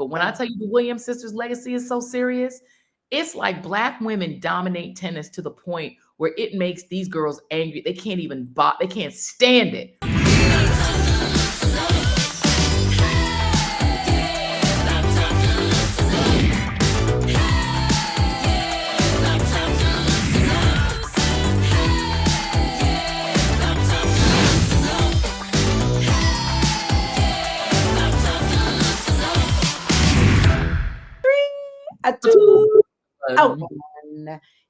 But when I tell you the Williams sisters' legacy is so serious, it's like Black women dominate tennis to the point where it makes these girls angry. They can't even they can't stand it.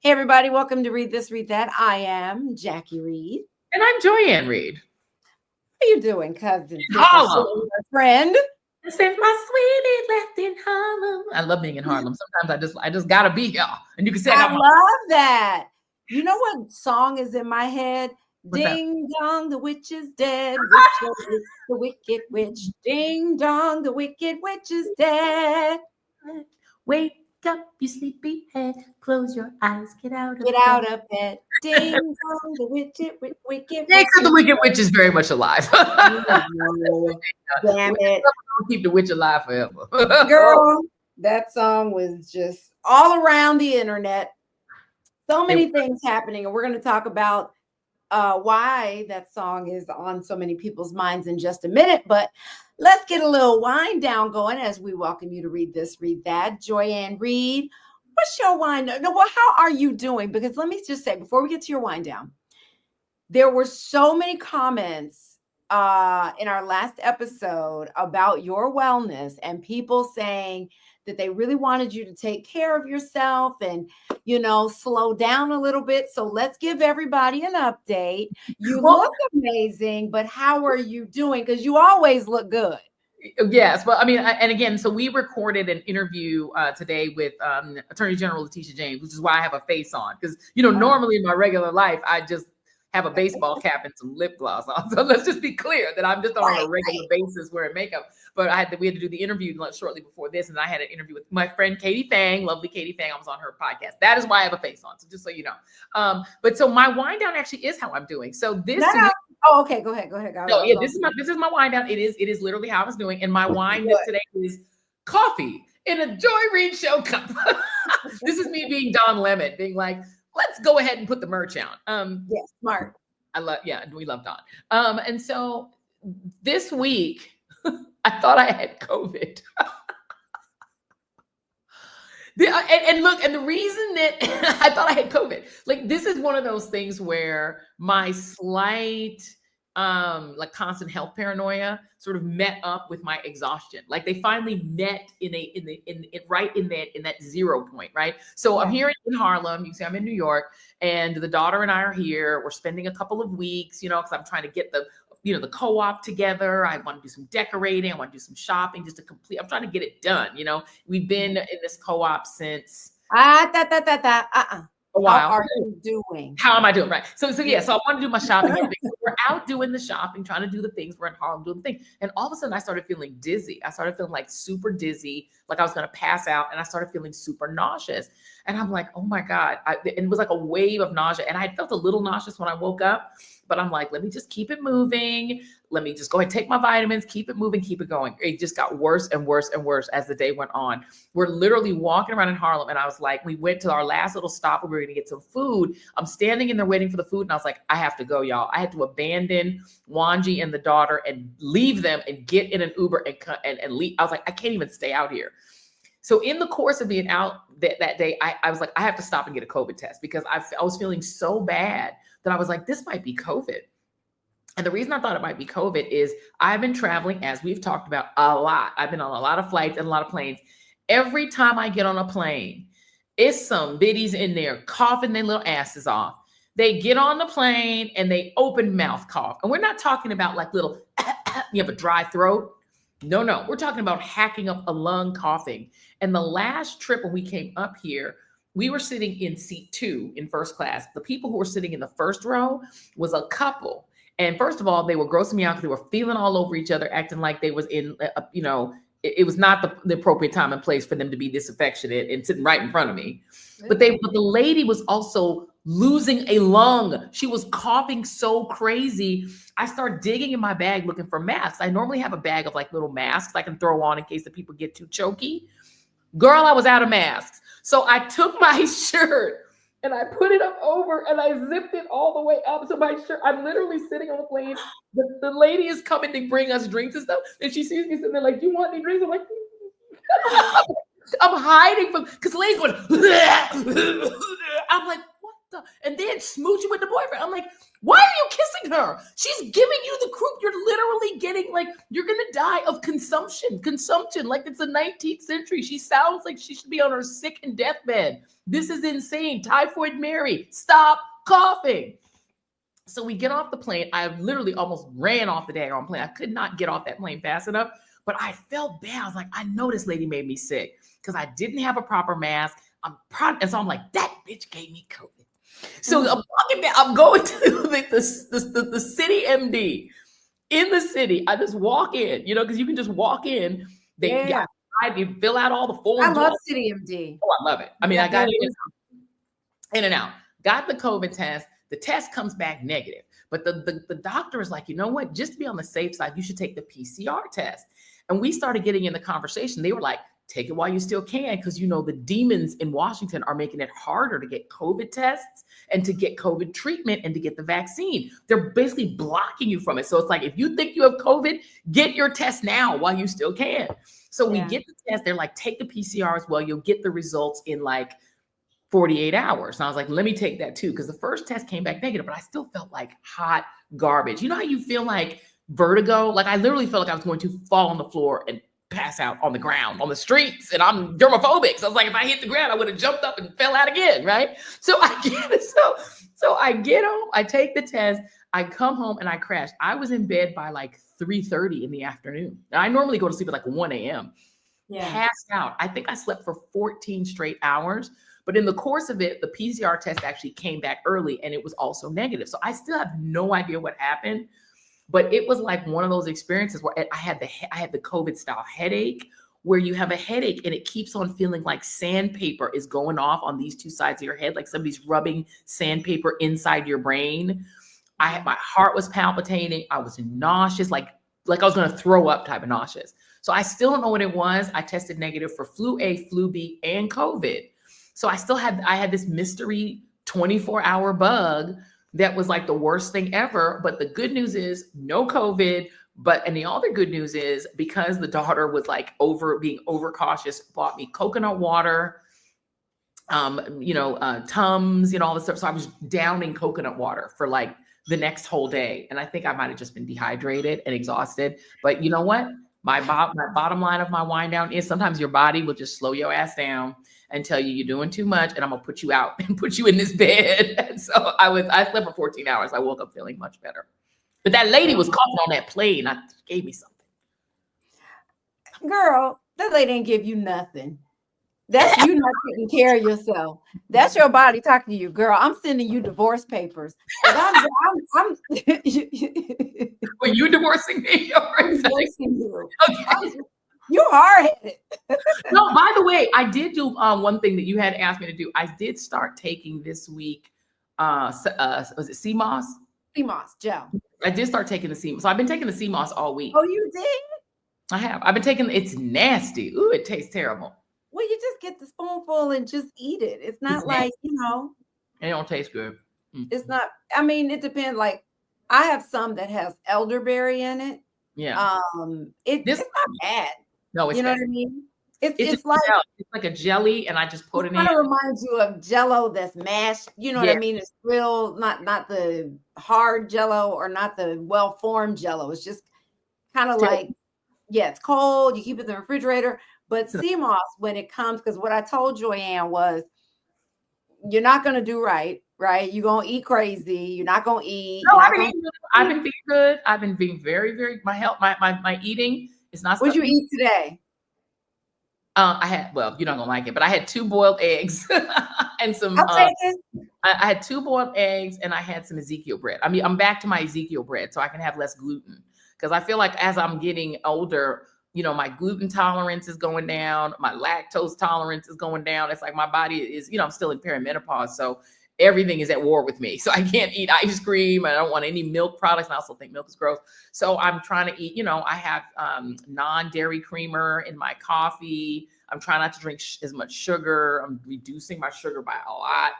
Hey everybody, welcome to Read This, Read That. I am Jackie Reed. And I'm Joyanne Reed. How you doing, cousin? Harlem. Friend. This is my sweetie left in Harlem. I love being in Harlem. Sometimes I just gotta be here. And you can say I love that. You know what song is in my head? Ding dong, the witch is dead. The wicked witch. Ding dong, the wicked witch is dead. Wake up, you sleepy head. Close your eyes. Get out of bed. Ding dong, the wicked witch. The wicked witch is very much alive. Damn it! Don't keep the witch alive forever. Girl, that song was just all around the internet. So many things happening, and we're going to talk about why that song is on so many people's minds in just a minute. But let's get a little wind down going as we welcome you to Read This, Read That. Joyanne Reed, what's your wind down? No, well, how are you doing? Because let me just say, before we get to your wind down, there were so many comments in our last episode about your wellness and people saying that they really wanted you to take care of yourself and, you know, slow down a little bit. So let's give everybody an update. You look amazing, but how are you doing? Because you always look good. Yes. Well, I mean, and again, so we recorded an interview today with Attorney General Letitia James, which is why I have a face on. Because, you know, normally in my regular life, I just have a baseball cap and some lip gloss on. So let's just be clear that I'm just on a regular basis wearing makeup. But we had to do the interview shortly before this, and I had an interview with my friend Katie Fang, lovely Katie Fang. I was on her podcast. That is why I have a face on. So just so you know. But so my wind down actually is how I'm doing. So this. Oh, okay. Go ahead. No, yeah, this is my wind down. It is literally how I was doing, and my wine today is coffee in a Joy Reid Show cup. This is me being Don Lemon, being like, let's go ahead and put the merch out. Yes, smart. We love Don. And so this week, I thought I had COVID. And look, and the reason that I thought I had COVID, like this is one of those things where my slight, like constant health paranoia sort of met up with my exhaustion. Like they finally met in that 0 point, right? So I'm here in Harlem. You can see I'm in New York, and the daughter and I are here. We're spending a couple of weeks, you know, because I'm trying to get the co-op together. I want to do some decorating. I want to do some shopping I'm trying to get it done. You know, we've been in this co-op since a while. How are you doing? How am I doing? Right. So I want to do my shopping. So we're out doing the shopping, trying to do the things. We're in Harlem doing the thing. And all of a sudden I started feeling dizzy. I started feeling like super dizzy, like I was going to pass out. And I started feeling super nauseous. And I'm like, oh my God. It was like a wave of nausea. And I had felt a little nauseous when I woke up. But I'm like, let me just keep it moving. Let me just go ahead and take my vitamins, keep it moving, keep it going. It just got worse and worse and worse as the day went on. We're literally walking around in Harlem. And I was like, we went to our last little stop where we were going to get some food. I'm standing in there waiting for the food. And I was like, I have to go, y'all. I had to abandon Wanji and the daughter and leave them and get in an Uber and leave. I was like, I can't even stay out here. So in the course of being out that day, I was like, I have to stop and get a COVID test because I was feeling so bad that I was like, this might be COVID. And the reason I thought it might be COVID is I've been traveling, as we've talked about, a lot. I've been on a lot of flights and a lot of planes. Every time I get on a plane, it's some biddies in there coughing their little asses off. They get on the plane and they open mouth cough. And we're not talking about like little, you have a dry throat. No, we're talking about hacking up a lung coughing. And the last trip when we came up here, we were sitting in seat 2 in first class. The people who were sitting in the first row was a couple. And first of all, they were grossing me out because they were feeling all over each other, acting like they was in, it was not the appropriate time and place for them to be this affectionate and sitting right in front of me. But the lady was also losing a lung. She was coughing so crazy. I start digging in my bag looking for masks. I normally have a bag of like little masks I can throw on in case the people get too choky. Girl, I was out of masks. So I took my shirt and I put it up over and I zipped it all the way up. So my shirt, I'm literally sitting on the plane. The lady is coming to bring us drinks and stuff. And she sees me sitting there like, do you want any drinks? I'm like, I'm hiding from, because the lady's going, I'm like, what the? And then smooching with the boyfriend. I'm like, why are you kissing her? She's giving you the croup. You're literally getting like, you're going to die of consumption, like it's the 19th century. She sounds like she should be on her sick and deathbed. This is insane. Typhoid Mary, stop coughing. So we get off the plane. I literally almost ran off the daggone plane. I could not get off that plane fast enough, but I felt bad. I was like, I know this lady made me sick because I didn't have a proper mask. I'm proud. And so I'm like, that bitch gave me COVID. So I'm walking down, I'm going to the city MD in the city. I just walk in, because you can just walk in. You fill out all the forms. I love city MD. Oh, I love it. I mean, I got in and out, got the COVID test. The test comes back negative, but the doctor is like, you know what? Just to be on the safe side, you should take the PCR test. And we started getting in the conversation. They were like, take it while you still can, because the demons in Washington are making it harder to get COVID tests and to get COVID treatment and to get the vaccine. They're basically blocking you from it. So it's like, if you think you have COVID, get your test now while you still can. So we get the test. They're like, take the PCR as well. You'll get the results in like 48 hours. And I was like, let me take that too, because the first test came back negative, but I still felt like hot garbage. You know how you feel like vertigo? Like I literally felt like I was going to fall on the floor and pass out on the ground, on the streets, and I'm germophobic. So I was like, if I hit the ground, I would have jumped up and fell out again, right? So I get home, I take the test, I come home and I crash. I was in bed by like 3:30 in the afternoon. And I normally go to sleep at like 1 a.m. Passed out. I think I slept for 14 straight hours. But in the course of it, the PCR test actually came back early and it was also negative. So I still have no idea what happened. But it was like one of those experiences where I had the COVID style headache, where you have a headache and it keeps on feeling like sandpaper is going off on these two sides of your head, like somebody's rubbing sandpaper inside your brain. My heart was palpitating. I was nauseous, like I was going to throw up type of nauseous. So I still don't know what it was. I tested negative for flu A, flu B, and COVID. So I had this mystery 24-hour bug that was like the worst thing ever. But the good news is no COVID. And the other good news is, because the daughter was like being overcautious, bought me coconut water, Tums, all this stuff. So I was downing coconut water for like the next whole day. And I think I might've just been dehydrated and exhausted. But you know what? My bottom line of my wind down is sometimes your body will just slow your ass down and tell you you're doing too much, and I'm gonna put you out and put you in this bed. And so I slept for 14 hours. I woke up feeling much better. But that lady was coughing on that plane. I gave me something. Girl, that lady didn't give you nothing. That's you not taking care of yourself. That's your body talking to you, girl. I'm sending you divorce papers. I'm Were you divorcing me? I'm divorcing you. Okay. You hard-headed. No, by the way, I did do one thing that you had asked me to do. I did start taking this week. Was it CMOS? CMOS gel. I did start taking the CMOS. So I've been taking the CMOS all week. Oh, you did? I have. I've been taking. It's nasty. Ooh, it tastes terrible. Well, you just get the spoonful and just eat it. It's not like, It don't taste good. It's not. I mean, it depends. Like, I have some that has elderberry in it. Yeah. It's not bad. No, it's you know bad. what I mean? It's like a jelly, and I just put it in. It kind of reminds you of Jello that's mashed. You know what I mean? It's real, not the hard Jello or not the well-formed Jello. It's just kind of like, it's cold. You keep it in the refrigerator. But CMOS, when it comes, because what I told Joyanne was, you're not going to do right? You're going to eat crazy. You're not going to eat. No, I've been being good. I've been being very, very, my health, my eating is not. What'd you eat today? I had, well, you're not going to like it, but I had 2 boiled eggs and some, I had 2 boiled eggs and I had some Ezekiel bread. I mean, I'm back to my Ezekiel bread so I can have less gluten, because I feel like as I'm getting older, my gluten tolerance is going down. My lactose tolerance is going down. It's like my body is, I'm still in perimenopause. So everything is at war with me. So I can't eat ice cream. I don't want any milk products. And I also think milk is gross. So I'm trying to eat, I have non-dairy creamer in my coffee. I'm trying not to drink as much sugar. I'm reducing my sugar by a lot.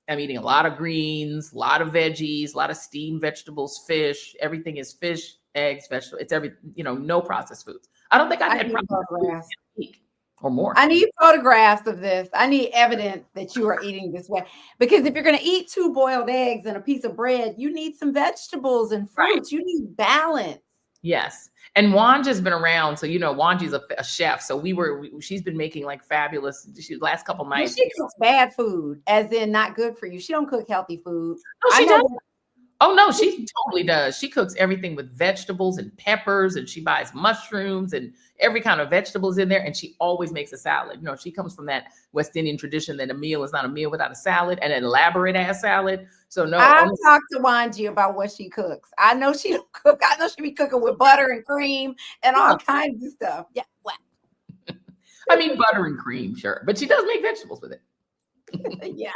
I'm eating a lot of greens, a lot of veggies, a lot of steamed vegetables, fish. Everything is fish, eggs, vegetables. It's no processed foods. I don't think I've had processed foods in a week or more. I need photographs of this. I need evidence that you are eating this way. Because if you're going to eat 2 boiled eggs and a piece of bread, you need some vegetables and fruits. Right. You need balance. Yes. And Wanja's been around. So, Wanja's a chef. So she's been making like fabulous, last couple nights. She cooks bad food, as in not good for you. She don't cook healthy food. No, she does. Oh, no, she totally does. She cooks everything with vegetables and peppers, and she buys mushrooms and every kind of vegetables in there. And she always makes a salad. She comes from that West Indian tradition that a meal is not a meal without a salad, and an elaborate ass salad. So no, I've talked to Wanji about what she cooks. I know she don't cook. I know she be cooking with butter and cream and all kinds of stuff. Yeah. What? I mean, butter and cream, sure. But she does make vegetables with it. Yeah,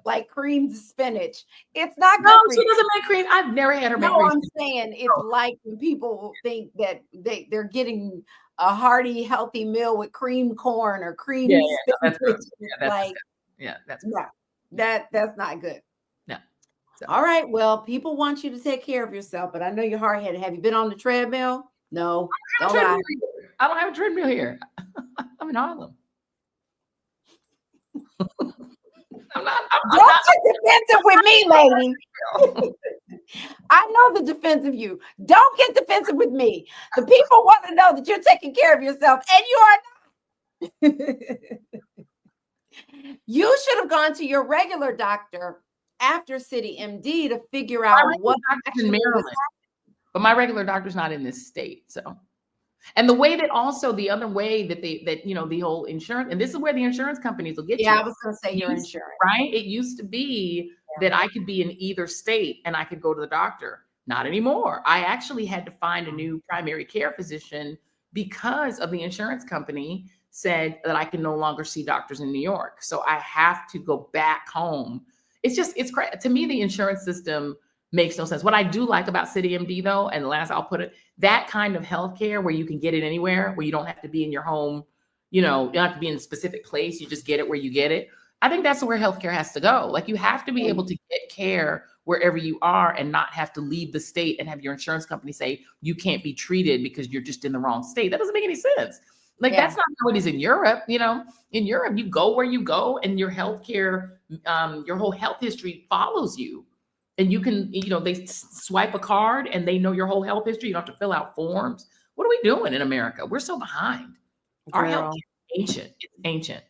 like creamed spinach. It's not good. No, she doesn't make cream. I've never had her make cream. No, I'm saying it's like when people think that they're getting a hearty, healthy meal with creamed corn or creamed spinach. That's not good. No. So. All right. Well, people want you to take care of yourself, but I know you're hard-headed. Have you been on the treadmill? No. I don't have a treadmill here. I'm in Harlem. Don't get defensive with me, lady. I know the defense of you. Don't get defensive with me. The people want to know that you're taking care of yourself, and you are not. You should have gone to your regular doctor after City MD to figure out what in Maryland. But my regular doctor's not in this state, so. And the way that also the other way that the whole insurance, and this is where the insurance companies will get you. Yeah, I was going to say your insurance. Right? It used to be that I could be in either state and I could go to the doctor. Not anymore. I actually had to find a new primary care physician because of the insurance company said that I can no longer see doctors in New York. So I have to go back home. It's crazy. To me, the insurance system makes no sense. What I do like about City MD though, and last I'll put it, that kind of healthcare where you can get it anywhere, where you don't have to be in your home, you don't have to be in a specific place. You just get it where you get it. I think that's where healthcare has to go. Like you have to be able to get care wherever you are and not have to leave the state and have your insurance company say you can't be treated because you're just in the wrong state. That doesn't make any sense. Like that's not how it is in Europe. In Europe, you go where you go and your healthcare, your whole health history follows you. And you can, they swipe a card and they know your whole health history. You don't have to fill out forms. What are we doing in America? We're so behind. Our health is ancient. It's ancient.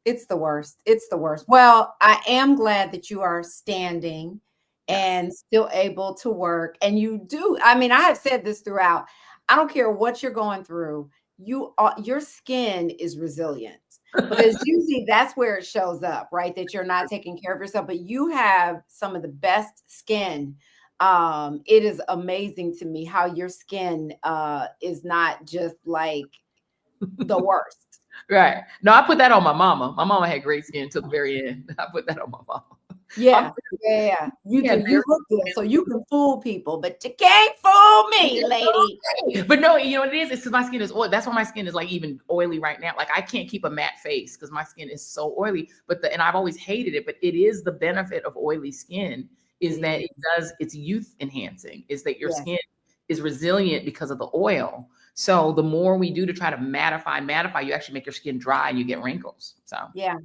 It's the worst. It's the worst. Well, I am glad that you are standing and still able to work. And you do. I mean, I have said this throughout. I don't care what you're going through. Your skin is resilient. Because usually that's where it shows up, right? That you're not taking care of yourself, but you have some of the best skin. It is amazing to me how your skin is not just like the worst. Right. No, I put that on my mama. My mama had great skin until the very end. I put that on my mama. Yeah. You look good, so you can fool people, but you can't fool me, lady. But no, it is. It's because my skin is oily. That's why my skin is like even oily right now. Like I can't keep a matte face because my skin is so oily. And I've always hated it. But it is the benefit of oily skin is that it's youth enhancing. Is that your skin is resilient because of the oil. So the more we do to try to mattify, you actually make your skin dry and you get wrinkles. So yeah.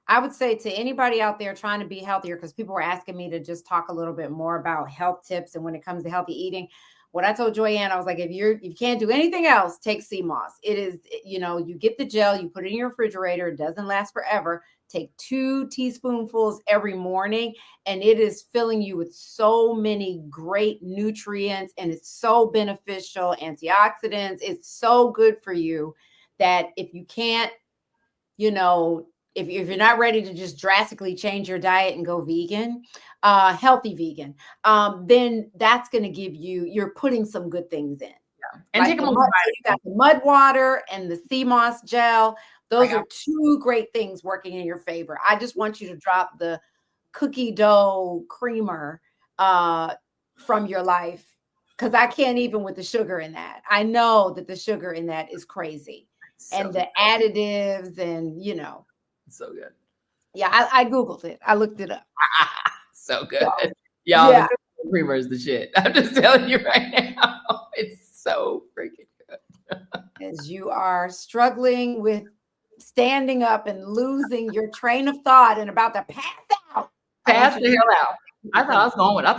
I would say to anybody out there trying to be healthier, because people were asking me to just talk a little bit more about health tips and when it comes to healthy eating. What I told Joyanne, I was like, if you can't do anything else, take sea moss. It is, you get the gel, you put it in your refrigerator. It doesn't last forever. Take 2 teaspoonfuls every morning, and it is filling you with so many great nutrients, and it's so beneficial, antioxidants. It's so good for you that if you can't, if you're not ready to just drastically change your diet and go vegan, healthy vegan, then that's going to give you're putting some good things in. Yeah. And like you got the mud water and the sea moss gel. Those are 2 great things working in your favor. I just want you to drop the cookie dough creamer from your life, because I can't even with the sugar in that. I know that the sugar in that is crazy, and the additives, and so good. Yeah, I Googled it. I looked it up. So good. So, Y'all, yeah. the creamer is the shit. I'm just telling you right now. It's so freaking good. As you are struggling with standing up and losing your train of thought and about to pass out. Pass the hell out. I thought I was going down.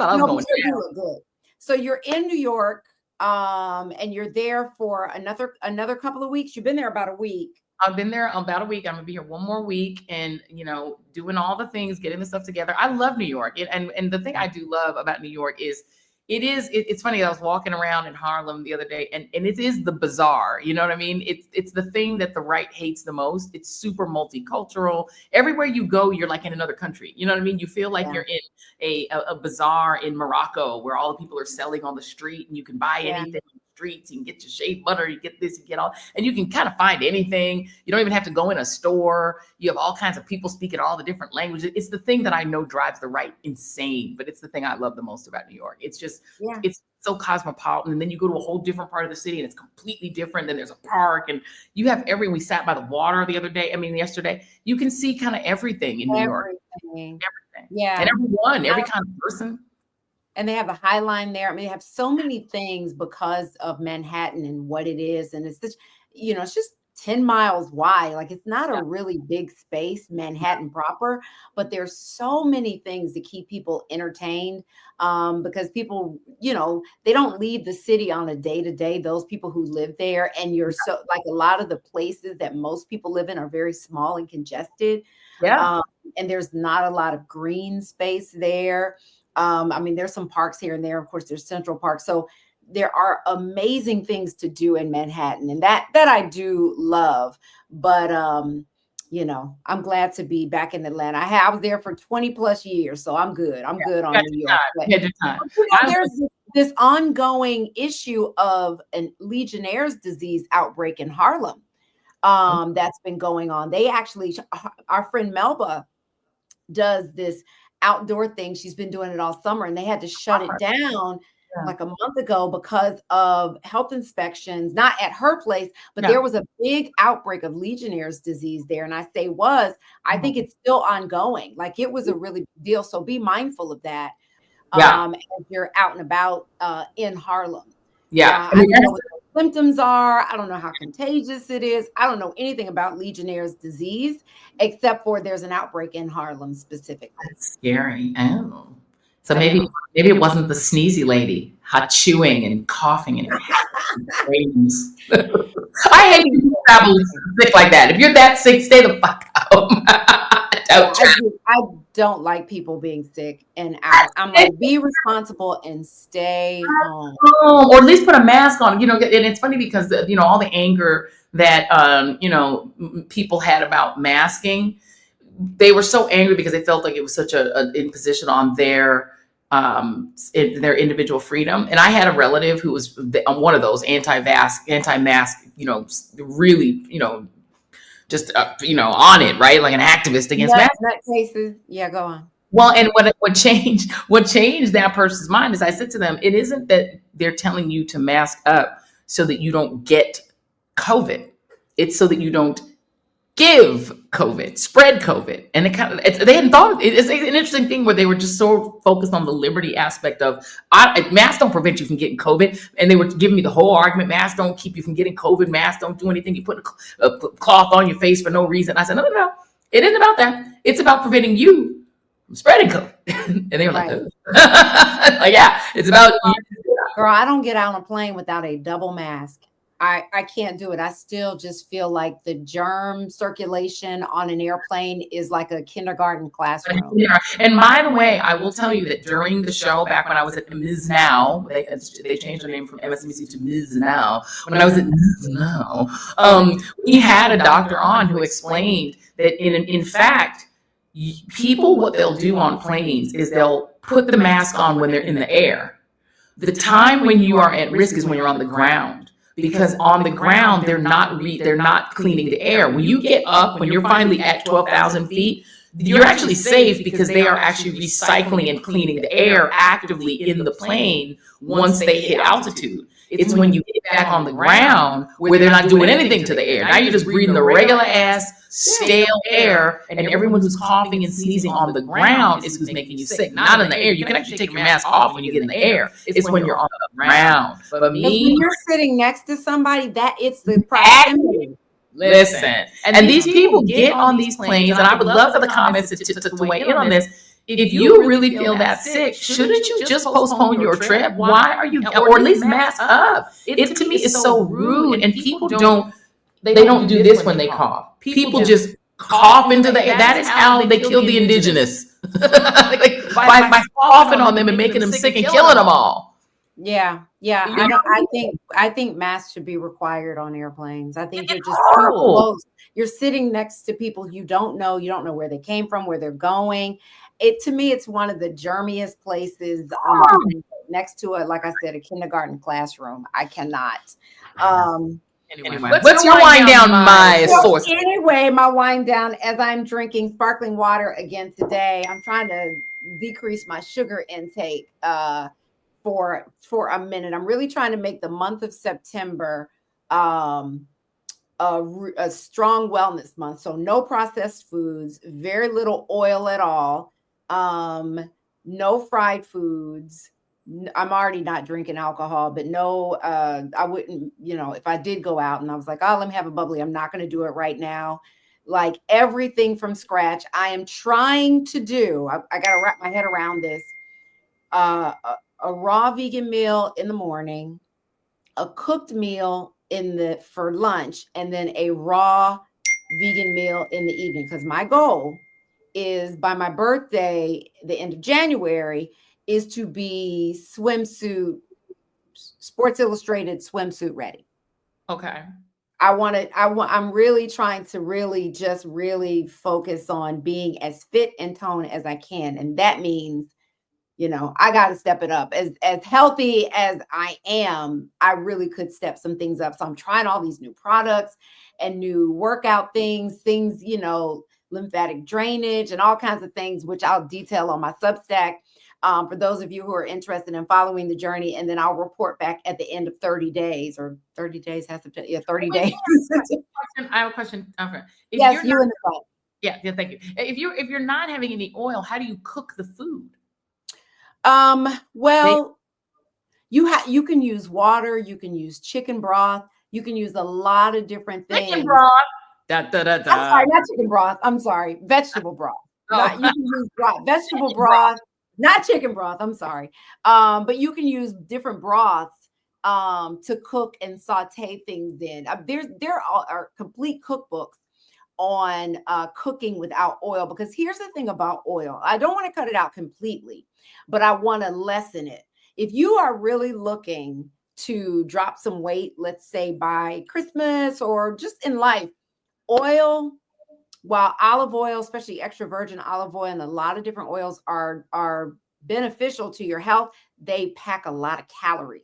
You look good. So you're in New York, and you're there for another couple of weeks. You've been there about a week. I've been there about a week. I'm gonna be here one more week, and doing all the things, getting the stuff together. I love New York, and the thing I do love about New York is it's funny. I was walking around in Harlem the other day, and it is the bazaar. You know what I mean? It's the thing that the right hates the most. It's super multicultural. Everywhere you go, you're like in another country. You know what I mean? You feel like you're in a bazaar in Morocco where all the people are selling on the street, and you can buy anything. Streets, you can get your shea butter, you get this, you get all, and you can kind of find anything. You don't even have to go in a store. You have all kinds of people speaking all the different languages. It's the thing that I know drives the right insane, but it's the thing I love the most about New York. It's just, it's so cosmopolitan. And then you go to a whole different part of the city and it's completely different. Then there's a park, and you have we sat by the water the other day. Yesterday, you can see kind of everything in New York. Everything. Yeah. And every kind of person. And they have the High Line there. They have so many things because of Manhattan and what it is. And it's such, it's just 10 miles wide. Like, it's not a really big space, Manhattan proper, but there's so many things to keep people entertained, because people, they don't leave the city on a day-to-day, those people who live there. And you're so, like, a lot of the places that most people live in are very small and congested. And there's not a lot of green space there. There's some parks here and there. Of course, there's Central Park. So there are amazing things to do in Manhattan, and that I do love. But I'm glad to be back in Atlanta. I was there for 20 plus years, so I'm good. I'm good on New York. There's this ongoing issue of a Legionnaire's disease outbreak in Harlem. That's been going on. They actually, our friend Melba does this outdoor thing. She's been doing it all summer, and they had to shut it down like a month ago because of health inspections, not at her place, but there was a big outbreak of Legionnaire's disease there. And I say I think it's still ongoing. Like, it was a really big deal. So be mindful of that. As you're out and about in Harlem. I don't know what the symptoms are. I don't know how contagious it is. I don't know anything about Legionnaire's disease, except for there's an outbreak in Harlem specifically. That's scary. Oh. So maybe it wasn't the sneezy lady, hot chewing and coughing and screams. I hate people who travel sick like that. If you're that sick, stay the fuck home. I don't like people being sick and out. I'm like, be responsible and stay home. Or at least put a mask on. And it's funny because all the anger that people had about masking, they were so angry because they felt like it was such an imposition on their individual freedom. And I had a relative who was one of those anti-mask, really, just on it, right? Like an activist against mask cases. Yeah, go on. Well, and what changed that person's mind is I said to them, it isn't that they're telling you to mask up so that you don't get COVID. It's so that you don't give COVID, spread COVID. And they hadn't thought of it. It's an interesting thing where they were just so focused on the liberty aspect of masks don't prevent you from getting COVID. And they were giving me the whole argument, masks don't keep you from getting COVID, masks don't do anything. You put a cloth on your face for no reason. I said, no. It isn't about that. It's about preventing you from spreading COVID. And they were like, it's about you. Girl, I don't get out on a plane without a double mask. I can't do it. I still just feel like the germ circulation on an airplane is like a kindergarten classroom. And by the way, I will tell you that during the show, back when I was at Ms. Now, they changed their name from MSNBC to Ms. Now. When I was at Ms. Now, we had a doctor on who explained that in fact, people, what they'll do on planes is they'll put the mask on when they're in the air. The time when you are at risk is when you're on the ground. Because on the ground, they're not cleaning the air. When you get up, when you're finally at 12,000 feet, you're actually safe because they are actually recycling and cleaning the air actively in the plane once they hit altitude. It's when you get back on the ground where they're not doing anything to the air. Now you're just breathing the regular ass stale air, and everyone who's coughing and sneezing on the ground is who's making you sick, not in the air. You can actually take your mask off when you get in the air. It's when you're on the ground. But when you're sitting next to somebody, that it's the proximity. Listen, and these people get on these planes, and I would love for the comments to weigh in on this. If you really feel that sick, shouldn't you just postpone your trip? Why are you, or at least mask up? It to me is so rude, and people don't do this when they cough. People just cough into the air. That is how they kill the indigenous, by coughing on them and making them sick and killing them all. Yeah. I think masks should be required on airplanes. I think you're just too close. You're sitting next to people you don't know. You don't know where they came from, where they're going. To me, it's one of the germiest places next to it. Like I said, a kindergarten classroom. I cannot. Anyway, what's your wind down, my source? Anyway, my wind down, as I'm drinking sparkling water again today, I'm trying to decrease my sugar intake for a minute. I'm really trying to make the month of September a strong wellness month. So no processed foods, very little oil at all, no fried foods. I'm already not drinking alcohol, but no, I wouldn't, if I did go out and I was like, oh, let me have a bubbly, I'm not going to do it right now. Like everything from scratch. I am trying to do, I got to wrap my head around this, a raw vegan meal in the morning, a cooked meal for lunch, and then a raw vegan meal in the evening. Because my goal is by my birthday, the end of January, is to be Sports Illustrated swimsuit ready. Okay. I'm really trying to really focus on being as fit and toned as I can. And that means, I got to step it up. As healthy as I am, I really could step some things up. So I'm trying all these new products and new workout things, lymphatic drainage and all kinds of things, which I'll detail on my Substack. For those of you who are interested in following the journey, and then I'll report back at the end of 30 days or 30 days has to be 30 days. I have a question. Yes, you in the front. Yeah, thank you. If you're not having any oil, how do you cook the food? Well, you can use water, you can use chicken broth, you can use a lot of different things. Chicken broth. I'm sorry, not chicken broth. I'm sorry, vegetable broth. You can use vegetable broth. Not chicken broth. I'm sorry. But you can use different broths to cook and saute things in. There are complete cookbooks on cooking without oil, because here's the thing about oil. I don't want to cut it out completely, but I want to lessen it. If you are really looking to drop some weight, let's say by Christmas or just in life, oil, while olive oil, especially extra virgin olive oil, and a lot of different oils are beneficial to your health, they pack a lot of calories.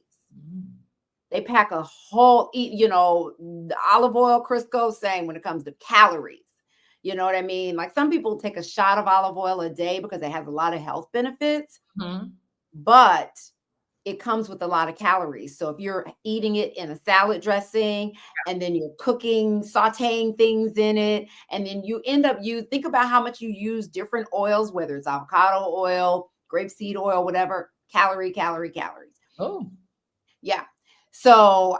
They pack a whole, the olive oil, Crisco saying when it comes to calories, you know what I mean? Like some people take a shot of olive oil a day because it has a lot of health benefits, but it comes with a lot of calories. So if you're eating it in a salad dressing and then you're cooking, sauteing things in it, and then you end up, think about how much you use different oils, whether it's avocado oil, grapeseed oil, whatever, calories. Oh, yeah. So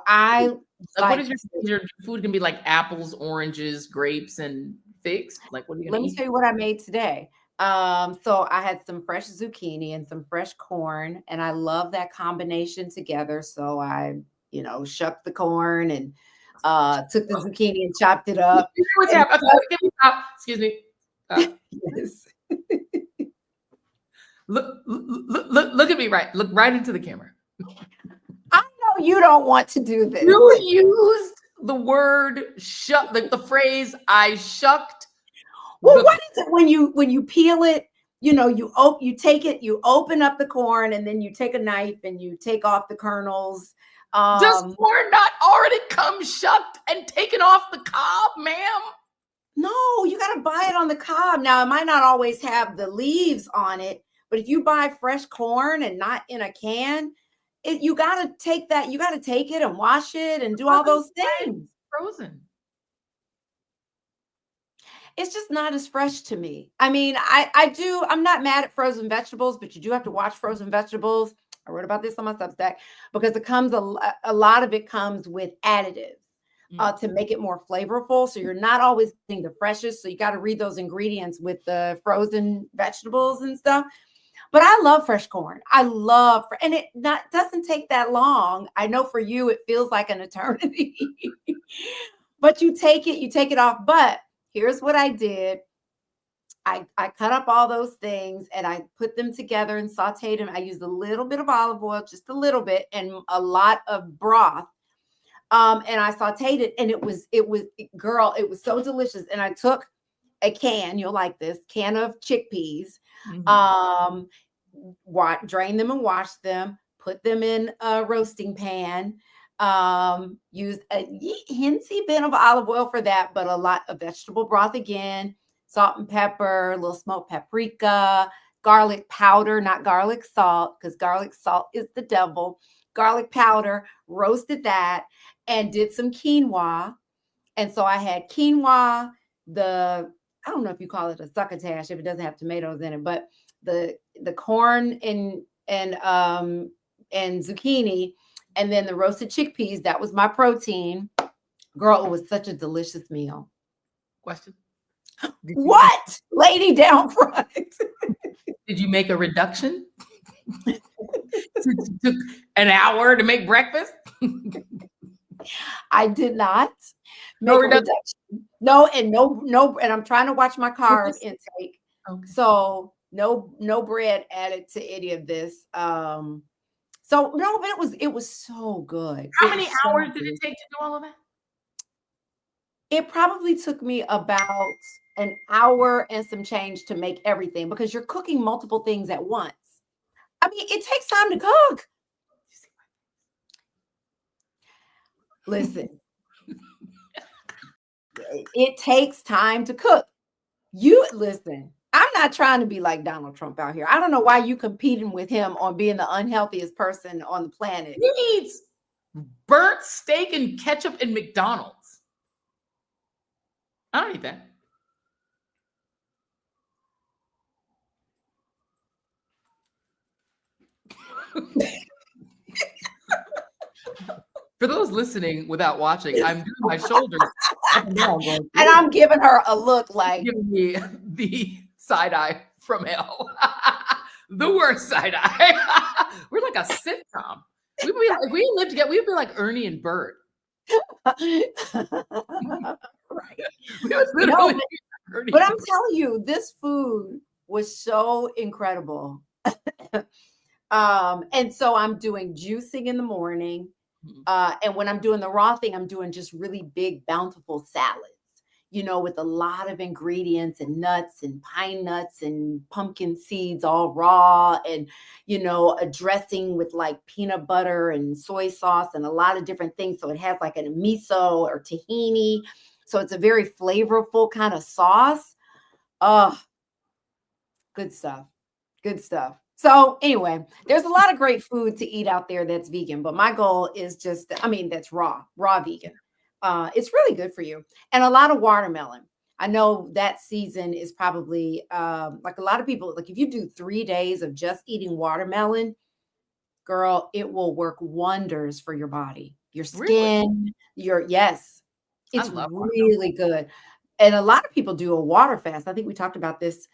what is your food can be like apples, oranges, grapes, and figs? Like, what are you gonna eat? Let me tell you what I made today. So I had some fresh zucchini and some fresh corn, and I love that combination together. So I, shucked the corn and took the zucchini and chopped it up. Excuse me. Yes. Look at me, right? Look right into the camera. I know you don't want to do this. You used the word shuck, the phrase "I shucked." Well, what is it when you peel it? You take it, you open up the corn, and then you take a knife and you take off the kernels. Does corn not already come shucked and taken off the cob, ma'am? No, you got to buy it on the cob. Now, it might not always have the leaves on it, but if you buy fresh corn and not in a can, you got to take it and wash it and do all those things. Frozen. It's just not as fresh to me. I mean, I'm not mad at frozen vegetables, but you do have to watch frozen vegetables. I wrote about this on my Substack because a lot of it comes with additives to make it more flavorful. So you're not always getting the freshest. So you got to read those ingredients with the frozen vegetables and stuff. But I love fresh corn. And it doesn't take that long. I know for you, it feels like an eternity, but you take it off. But here's what I did. I cut up all those things and I put them together and sauteed them. I used a little bit of olive oil, just a little bit, and a lot of broth. And I sauteed it, and it was so delicious. And I took a can, you'll like this, can of chickpeas, drain them and wash them, put them in a roasting pan, used a hintsy bit of olive oil for that, but a lot of vegetable broth again, salt and pepper, a little smoked paprika, garlic powder, not garlic salt, because garlic salt is the devil. Garlic powder, roasted that, and did some quinoa. And so I had quinoa, I don't know if you call it a succotash if it doesn't have tomatoes in it, but the corn and zucchini, and then the roasted chickpeas. That was my protein. Girl, it was such a delicious meal. Question. What? Lady down front. Did you make a reduction? Took an hour to make breakfast? I did not No make a reduction. No, and I'm trying to watch my carb intake. Okay. So no bread added to any of this. So no, but it was so good. How many hours did it take to do all of that? It probably took me about an hour and some change to make everything, because you're cooking multiple things at once. I mean, it takes time to cook. Listen, it takes time to cook. Listen, I'm not trying to be like Donald Trump out here. I don't know why you competing with him on being the unhealthiest person on the planet. He eats burnt steak and ketchup in McDonald's. I don't eat that. For those listening without watching, I'm doing my shoulders up and down, and I'm giving her a look like giving me the side eye from hell. The worst side eye. We're like a sitcom. We'd be like, if we lived together, we'd be like Ernie and Bert. Right. But I'm telling you, this food was so incredible. And so I'm doing juicing in the morning. And when I'm doing the raw thing, I'm doing just really big, bountiful salads, with a lot of ingredients and nuts and pine nuts and pumpkin seeds, all raw, and, a dressing with like peanut butter and soy sauce and a lot of different things. So it has like a miso or tahini. So it's a very flavorful kind of sauce. Oh, good stuff. Good stuff. So anyway, there's a lot of great food to eat out there that's vegan, but my goal is that's raw vegan. It's really good for you. And a lot of watermelon. I know that season is probably like a lot of people, like if you do 3 days of just eating watermelon, girl, it will work wonders for your body, your skin, yes, it's really good. And a lot of people do a water fast. I think we talked about this.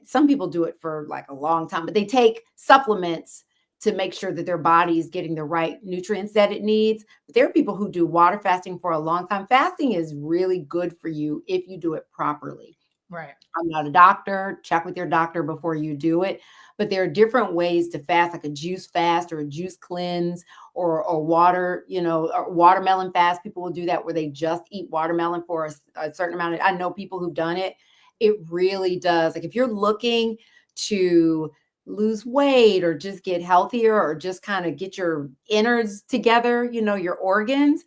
Some people do it for like a long time, but they take supplements to make sure that their body is getting the right nutrients that it needs. But there are people who do water fasting for a long time. Fasting is really good for you if you do it properly. Right. I'm not a doctor. Check with your doctor before you do it. But there are different ways to fast, like a juice fast or a juice cleanse or water, or watermelon fast. People will do that where they just eat watermelon for a certain amount. I know people who've done it. It really does. Like if you're looking to lose weight or just get healthier or just kind of get your innards together, your organs,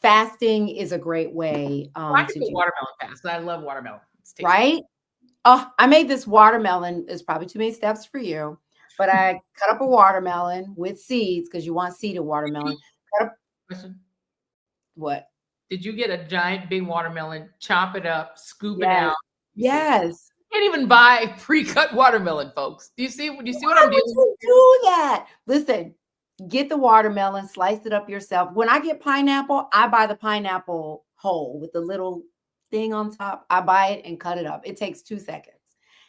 fasting is a great way Well, I to can do do watermelon fast. I love watermelon. It's it, tasty. right? Oh, I made this watermelon. It's probably too many steps for you, but I cut up a watermelon with seeds because you want seeded watermelon. Cut up Question. what? Did you get a giant big watermelon, chop it up, scoop it Yes. out? You see, Yes. you can't even buy pre-cut watermelon, folks. Do you see? Do you see what Why I'm would dealing you with? do that? Listen, get the watermelon, slice it up yourself. When I get pineapple, I buy the pineapple whole with the little thing on top. I buy it and cut it up. It takes 2 seconds.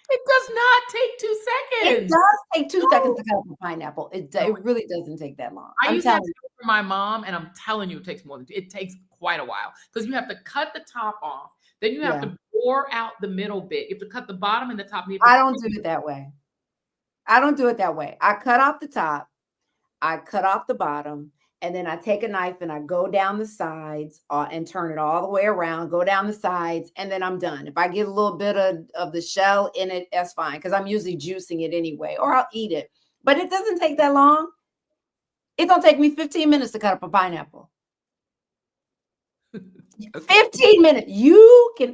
It does not take 2 It seconds. does take 2 seconds No. to cut up a pineapple. It No, really doesn't take that long. I I'm used to have telling to you. do it for my mom, and I'm telling you, it takes more than it takes quite a while because you have to cut the top off, then you have Yeah. to bore out the middle bit. You have to cut the bottom and the top. And you have I to don't do it that way. I don't do it that way. I cut off the top, I cut off the bottom, and then I take a knife and I go down the sides and turn it all the way around, go down the sides, and then I'm done. If I get a little bit of the shell in it, that's fine because I'm usually juicing it anyway, or I'll eat it. But it doesn't take that long. It's gonna take me 15 minutes to cut up a pineapple. Okay. 15 minutes.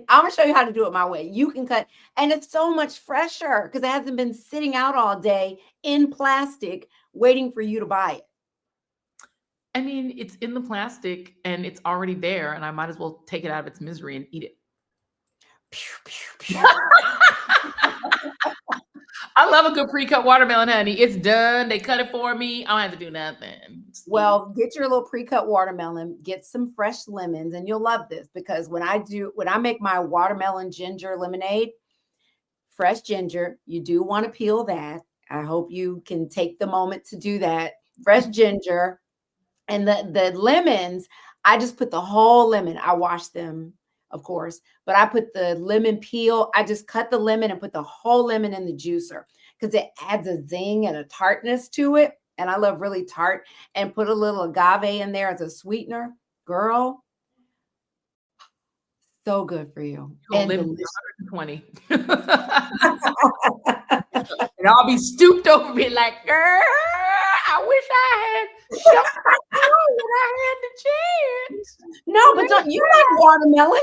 I'm gonna show you how to do it my way. You can cut, and it's so much fresher because it hasn't been sitting out all day in plastic waiting for you to buy it. I mean, it's in the plastic and it's already there, and I might as well take it out of its misery and eat it. Pew, pew, pew. I love a good pre-cut watermelon, honey. It's done. They cut it for me. I don't have to do nothing. Well, get your little pre-cut watermelon, get some fresh lemons, and you'll love this because when I make my watermelon ginger lemonade, fresh ginger, you do want to peel that. I hope you can take the moment to do that. Fresh ginger and the lemons, I just put the whole lemon. I wash them, of course, but I put the lemon peel. I just cut the lemon and put the whole lemon in the juicer because it adds a zing and a tartness to it. And I love really tart, and put a little agave in there as a sweetener. Girl, so good for you. You'll And live to delicious. 120. And I'll be stooped over me like, girl, I wish I had shut my door when I had the chance. No, but don't you like watermelon?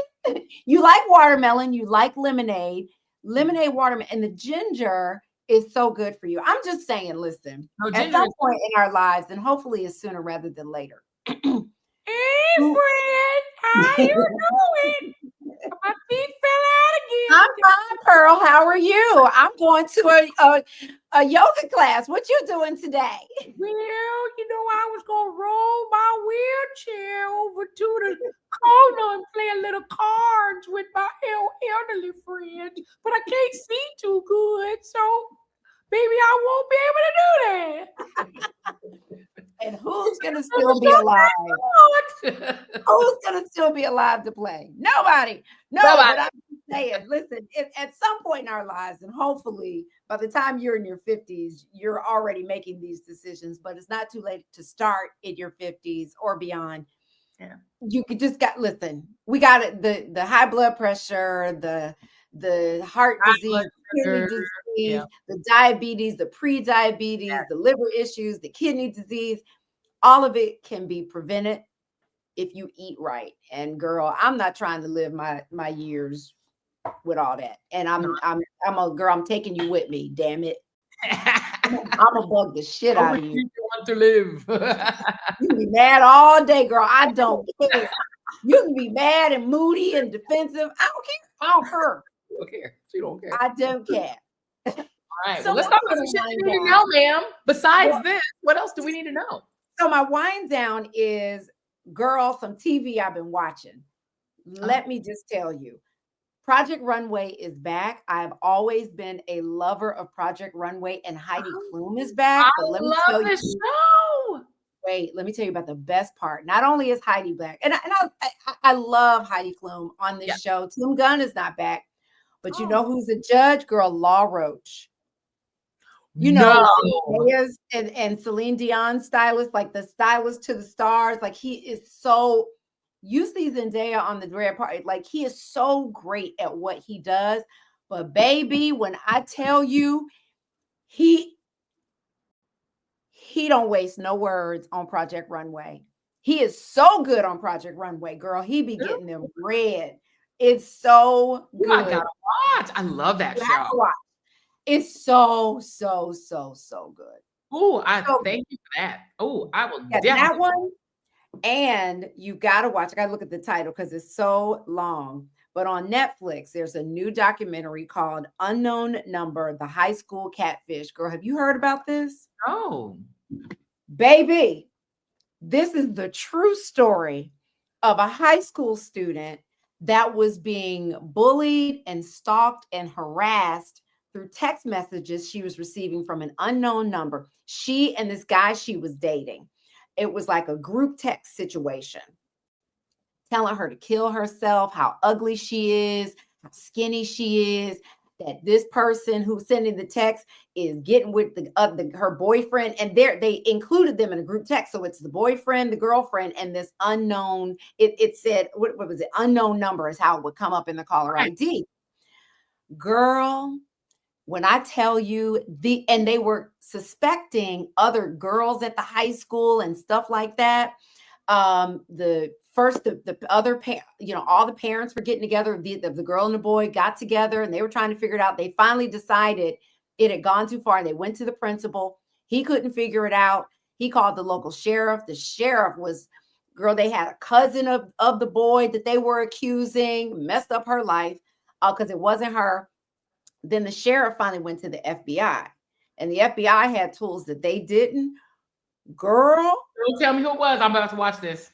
You like watermelon, you like lemonade, watermelon, and the ginger is so good for you. I'm just saying, listen, No, at ginger some is point in our lives, and hopefully it's sooner rather than later. Hey, friend, how you doing? My feet fell out again. I'm fine, Pearl. How are you? I'm going to a yoga class. What you doing today? Well, I was gonna roll my wheelchair over to the corner and play a little cards with my elderly friends, but I can't see too good, so maybe I won't be able to do that. And who's gonna still be alive? Who's gonna still be alive to play? Nobody. No, but I'm just saying, listen, at some point in our lives, and hopefully by the time you're in your 50s, you're already making these decisions, but it's not too late to start in your 50s or beyond. Yeah. You could just listen, we got it, the high blood pressure, the heart disease, kidney disease, the diabetes, the pre-diabetes, the liver issues, the kidney disease, all of it can be prevented if you eat right. And girl, I'm not trying to live my years with all that. And I'm a girl, I'm taking you with me, damn it. I'm gonna bug the shit out of you. You want to live. You can be mad all day, girl. I don't care. You can be mad and moody and defensive. I don't care. I don't care. You don't care. You don't care. I don't care. All right. So well, let's talk about some shit you need to know, ma'am. Besides this, what else do we need to know? So my wind down is, girl, some TV I've been watching. Let me just tell you, Project Runway is back. I've always been a lover of Project Runway, and Heidi Klum is back. But let me tell you, show. Wait, let me tell you about the best part. Not only is Heidi back, and I love Heidi Klum on this show. Tim Gunn is not back, but you know who's a judge? Girl, Law Roach. You know, and Celine Dion stylist, like the stylist to the stars. Like he is so, you see Zendaya on the Red Party, like he is so great at what he does. But baby, when I tell you, he don't waste no words on Project Runway. He is so good on Project Runway, girl. He be getting them red. It's so Ooh, I good. gotta watch. I love that You show. have to watch. It's so good. Oh, I So thank you for that. Oh, I will yeah, that definitely. one. And you got to watch. I got to look at the title because it's so long. But on Netflix, there's a new documentary called Unknown Number: The High School Catfish. Girl, have you heard about this? Oh, Baby, this is the true story of a high school student that was being bullied and stalked and harassed through text messages she was receiving from an unknown number. She and this guy she was dating. It was like a group text situation, telling her to kill herself, how ugly she is, how skinny she is, that this person who's sending the text is getting with her boyfriend, and they included them in a group text. So it's the boyfriend, the girlfriend, and this unknown. It said what was it? Unknown number is how it would come up in the caller ID. Girl, when I tell you and they were suspecting other girls at the high school and stuff like that. The other parent, all the parents were getting together. The girl and the boy got together and they were trying to figure it out. They finally decided it had gone too far. They went to the principal. He couldn't figure it out. He called the local sheriff. The sheriff was, girl, they had a cousin of the boy that they were accusing, messed up her life because it wasn't her. Then the sheriff finally went to the FBI, and the FBI had tools that they didn't. Girl, don't tell me who it was. I'm about to watch this.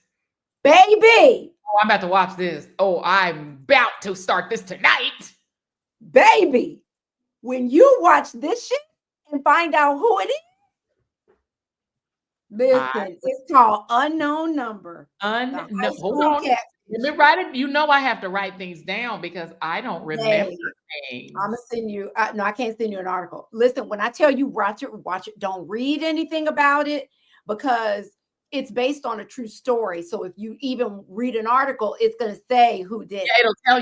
Baby. Oh, I'm about to watch this. Oh, I'm about to start this tonight. Baby, when you watch this shit and find out who it is, listen, it's called Unknown Number. Hold on. Let me write it. You know I have to write things down because I don't remember things. I'm gonna send you. No, I can't send you an article. Listen, when I tell you watch it. Don't read anything about it because it's based on a true story. So if you even read an article, it's gonna say who did. Yeah, it'll tell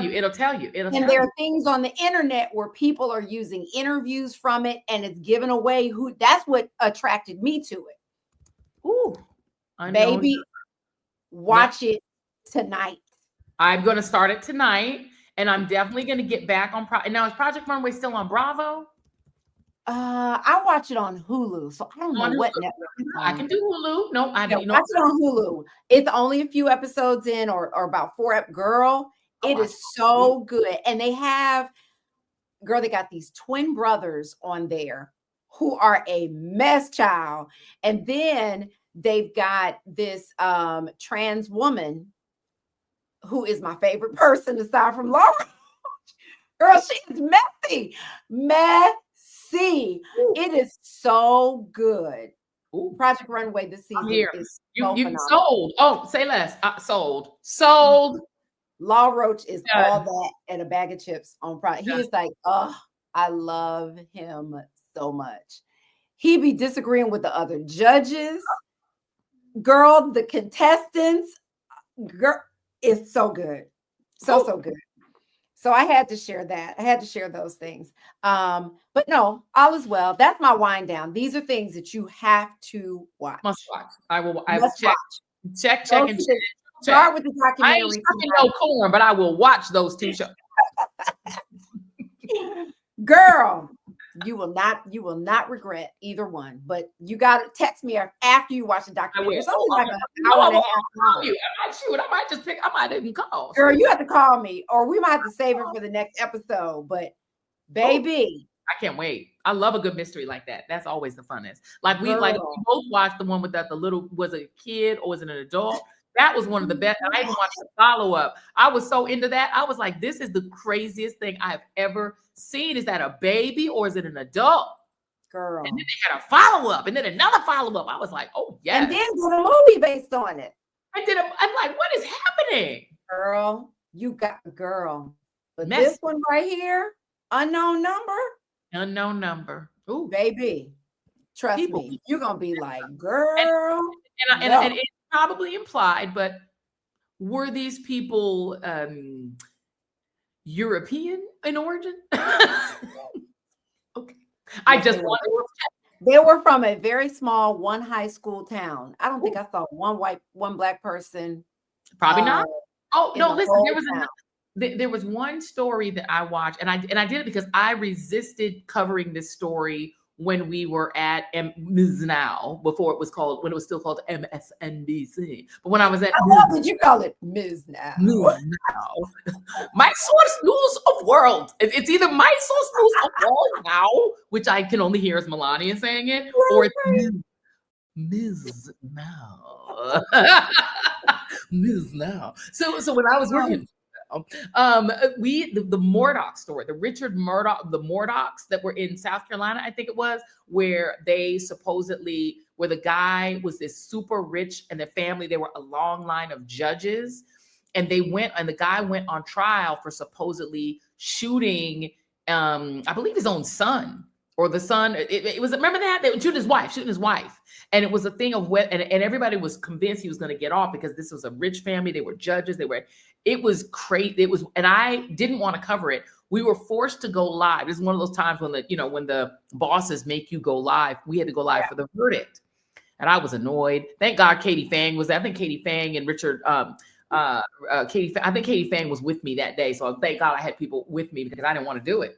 you. And there are things on the internet where people are using interviews from it, and it's given away who. That's what attracted me to it. Ooh, baby, watch it tonight. I'm going to start it tonight, and I'm definitely going to get back on. Now, is Project Runway still on Bravo? I watch it on Hulu, so I don't know what network. I can do Hulu. No, I don't. Watch it on Hulu. It's only a few episodes in, or about 4. Girl, it is so good, and they have, girl, they got these twin brothers on there who are a mess child, and then they've got this trans woman who is my favorite person aside from Laura. Girl, she is messy. It is so good. Ooh. Project Runway this season is so you sold. Oh, say less. Sold. Law Roach is all that and a bag of chips on Project. He is like, oh, I love him so much. He be disagreeing with the other judges. Girl, the contestants, girl, it's so good. So good. So I had to share that. I had to share those things. But no, all is well. That's my wind down. These are things that you have to watch. Must watch. I will check. Start with the documentary. I ain't sucking no corn, but I will watch those 2 shows. Girl, you will not regret either one. But you got to text me after you watch the documentary. It's only like an hour and a half long. I might just pick. I might even call. Girl, you have to call me, or we might have to save it for the next episode. But baby, I can't wait. I love a good mystery like that. That's always the funnest. Like we both watched the one with the little, was it a kid or was it an adult? That was one of the best. I even watched the follow-up. I was so into that. I was like, this is the craziest thing I've ever seen. Is that a baby or is it an adult? Girl. And then they had a follow-up and then another follow-up. I was like, oh, yes. And then did a movie based on it. I'm like, what is happening? Girl, you got a girl. But this one right here, Unknown Number. Ooh. Baby, trust me, you're going to be like, girl. And it's probably implied, but were these people European in origin? Okay. I just wanted to check. They were from a very small one high school town. I don't think I saw one black person Probably not. Oh in no, the listen, whole town. there was one story that I watched, and I did it because I resisted covering this story when we were at Ms. Now, before it was called, when it was still called MSNBC. But when I was at I love that you call it Ms. Now. My source news of world. It's either my source news of world now, which I can only hear as Melania saying it, or it's Ms. Now. Ms. Now. So when I was working, the Murdoch story, the Richard Murdoch, the Murdochs that were in South Carolina, I think it was, where they supposedly, where the guy was this super rich and the family, they were a long line of judges, and the guy went on trial for supposedly shooting, I believe his own son. Or the son, it was, remember that? They would shooting his wife. And it was a thing of what, and everybody was convinced he was going to get off because this was a rich family. They were judges. It was crazy. And I didn't want to cover it. We were forced to go live. This is one of those times when when the bosses make you go live. We had to go live for the verdict. And I was annoyed. Thank God Katie Fang was there. I think Katie Fang and Richard, I think Katie Fang was with me that day. So thank God I had people with me because I didn't want to do it.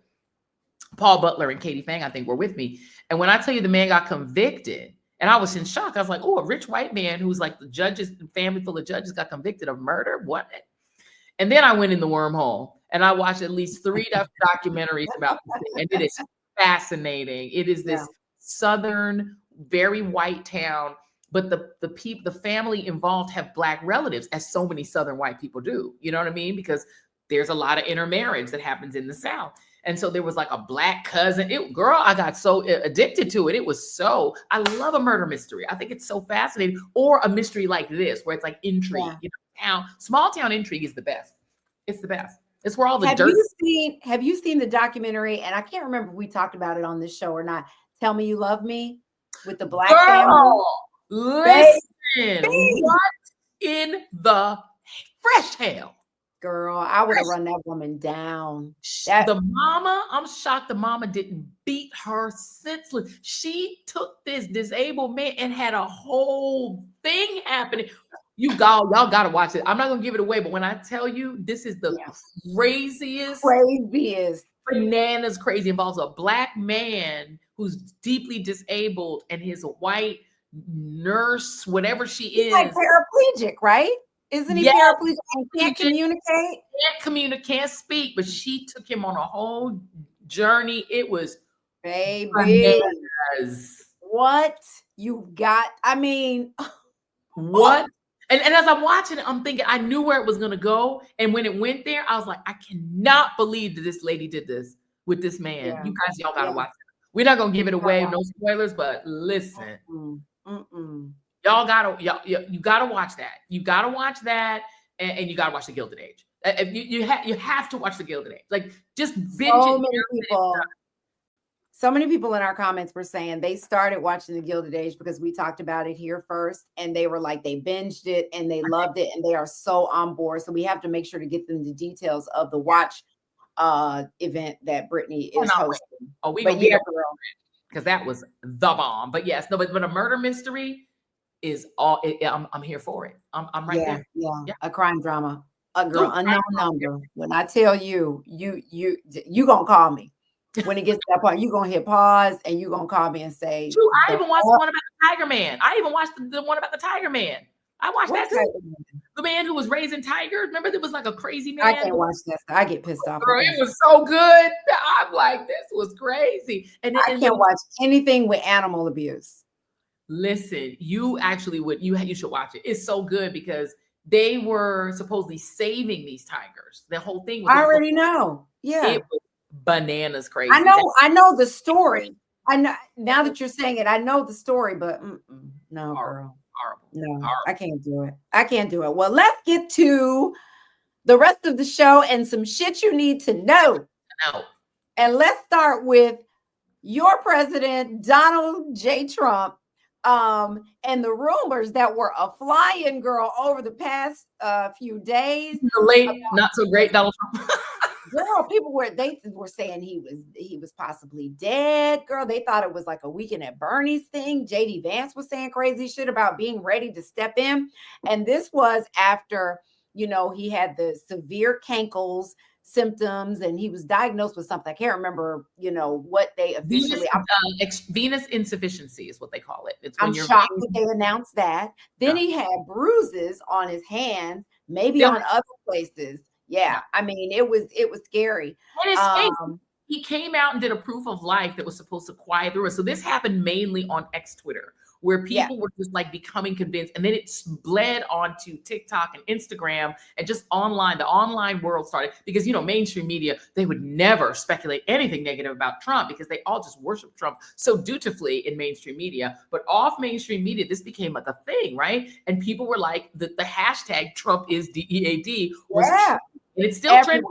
Paul Butler and Katie Fang, I think, were with me. And when I tell you the man got convicted, and I was in shock, I was like, oh, a rich white man who's like the judges, family full of judges, got convicted of murder? What? And then I went in the wormhole and I watched at least 3 documentaries about this thing. And it is fascinating. It is this southern, very white town, but the family involved have black relatives, as so many southern white people do. You know what I mean? Because there's a lot of intermarriage that happens in the South. And so there was like a black cousin. I got so addicted to it. I love a murder mystery. I think it's so fascinating. Or a mystery like this, where it's like intrigue. Yeah. Small town intrigue is the best. It's the best. It's where all the dirt. Have you seen the documentary? And I can't remember if we talked about it on this show or not. Tell Me You Love Me with the black family. Listen, what in the fresh hell? Girl, I would have run that woman down. I'm shocked the mama didn't beat her senseless. She took this disabled man and had a whole thing happening. Y'all got to watch it. I'm not going to give it away, but when I tell you, this is the craziest, bananas crazy. Involves a black man who's deeply disabled and his white nurse, whatever she is. Like paraplegic, right? Isn't he paraplegic and can't communicate? Can't speak, but she took him on a whole journey. It was bananas. What you got? I mean, what? And as I'm watching it, I'm thinking I knew where it was going to go. And when it went there, I was like, I cannot believe that this lady did this with this man. Yeah. You guys, y'all got to watch it. We're not going to give it away. No spoilers, but listen. Y'all you gotta watch that. You gotta watch that, and you gotta watch The Gilded Age. You have to watch The Gilded Age. Like, just binge it. So many people in our comments were saying they started watching The Gilded Age because we talked about it here first, and they were like, they binged it and they loved it, and they are so on board. So we have to make sure to get them the details of the watch event that Brittany is hosting. Oh, we gonna be because that was the bomb. But yes, no, but a murder mystery is all. I'm here for it. I'm right there. Yeah, a crime drama, a girl unknown number. When I tell you gonna call me when it gets to that point. You gonna hit pause and you gonna call me and say. True, I even watched the one about the Tiger Man. I even watched the one about the Tiger Man. I watched that too. The man who was raising tigers. Remember, there was like a crazy man. I can't watch that. I get pissed off. Girl, it was so good. I'm like, this was crazy. And I can't watch anything with animal abuse. Listen, you actually would. You should watch it. It's so good because they were supposedly saving these tigers. The whole thing was. I already know. Yeah, it was bananas crazy. I know the story. I know now that you're saying it. I know the story, but no, girl. Horrible. No, horrible. I can't do it. I can't do it. Well, let's get to the rest of the show and some shit you need to know. And let's start with your president, Donald J. Trump, and the rumors that were a flying girl over the past few days. The late, not so great Donald Trump. Girl, they were saying he was possibly dead. Girl, they thought it was like a Weekend at Bernie's thing. JD Vance was saying crazy shit about being ready to step in. And this was after, he had the severe cankles symptoms and he was diagnosed with something. I can't remember, what they officially. Venous insufficiency is what they call it. It's I'm shocked that they announced that. Then he had bruises on his hands, maybe on other places. Yeah, I mean, it was scary. And his face, he came out and did a proof of life that was supposed to quiet the rest. So this happened mainly on X Twitter, where people were just like becoming convinced, and then it bled onto TikTok and Instagram and just online. The online world started because mainstream media, they would never speculate anything negative about Trump because they all just worship Trump so dutifully in mainstream media. But off mainstream media, this became like a thing, right? And people were like, the hashtag Trump is DEAD was and it's still trending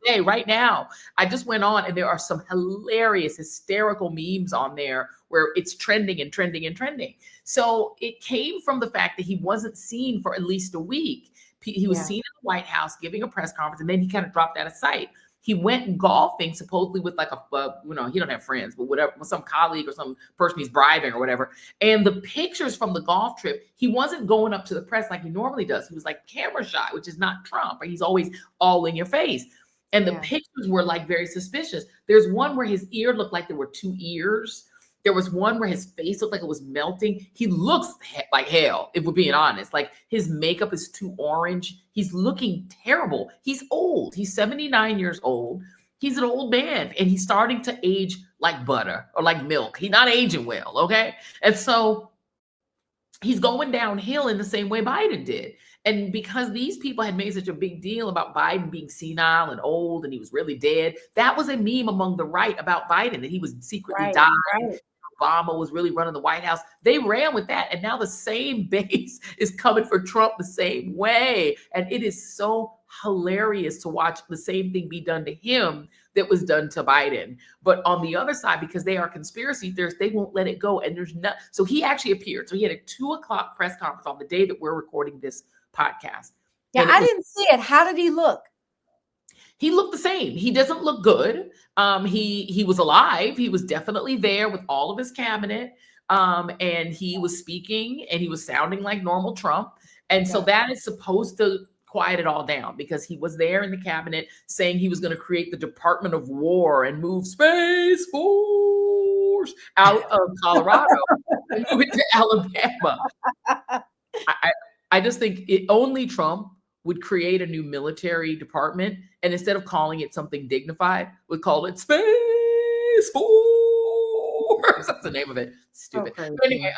today, right now. I just went on and there are some hilarious, hysterical memes on there where it's trending and trending and trending. So it came from the fact that he wasn't seen for at least a week. He was seen in the White House giving a press conference, and then he kind of dropped out of sight. He went golfing supposedly with like he don't have friends, but whatever, with some colleague or some person he's bribing or whatever. And the pictures from the golf trip, he wasn't going up to the press like he normally does. He was like camera shy, which is not Trump. He's always all in your face. And the pictures were like very suspicious. There's one where his ear looked like there were two ears. There was one where his face looked like it was melting. He looks like hell, if we're being honest. Like his makeup is too orange. He's looking terrible. He's old. He's 79 years old. He's an old man and he's starting to age like butter or like milk. He's not aging well, okay? And so he's going downhill in the same way Biden did. And because these people had made such a big deal about Biden being senile and old and he was really dead, that was a meme among the right about Biden, that he was secretly dying. Right. Obama was really running the White House. They ran with that. And now the same base is coming for Trump the same way. And it is so hilarious to watch the same thing be done to him that was done to Biden. But on the other side, because they are conspiracy theorists, they won't let it go. And there's no, so he actually appeared. So he had a 2:00 press conference on the day that we're recording this podcast. Yeah, I didn't see it. How did he look? He looked the same. He doesn't look good. He was alive. He was definitely there with all of his cabinet. And he was speaking and he was sounding like normal Trump. And so that is supposed to quiet it all down because he was there in the cabinet saying he was going to create the Department of War and move Space Force out of Colorado and move it to Alabama. I just think only Trump would create a new military department, and instead of calling it something dignified, would call it Space Force. That's the name of it. Stupid. Okay. But anyway,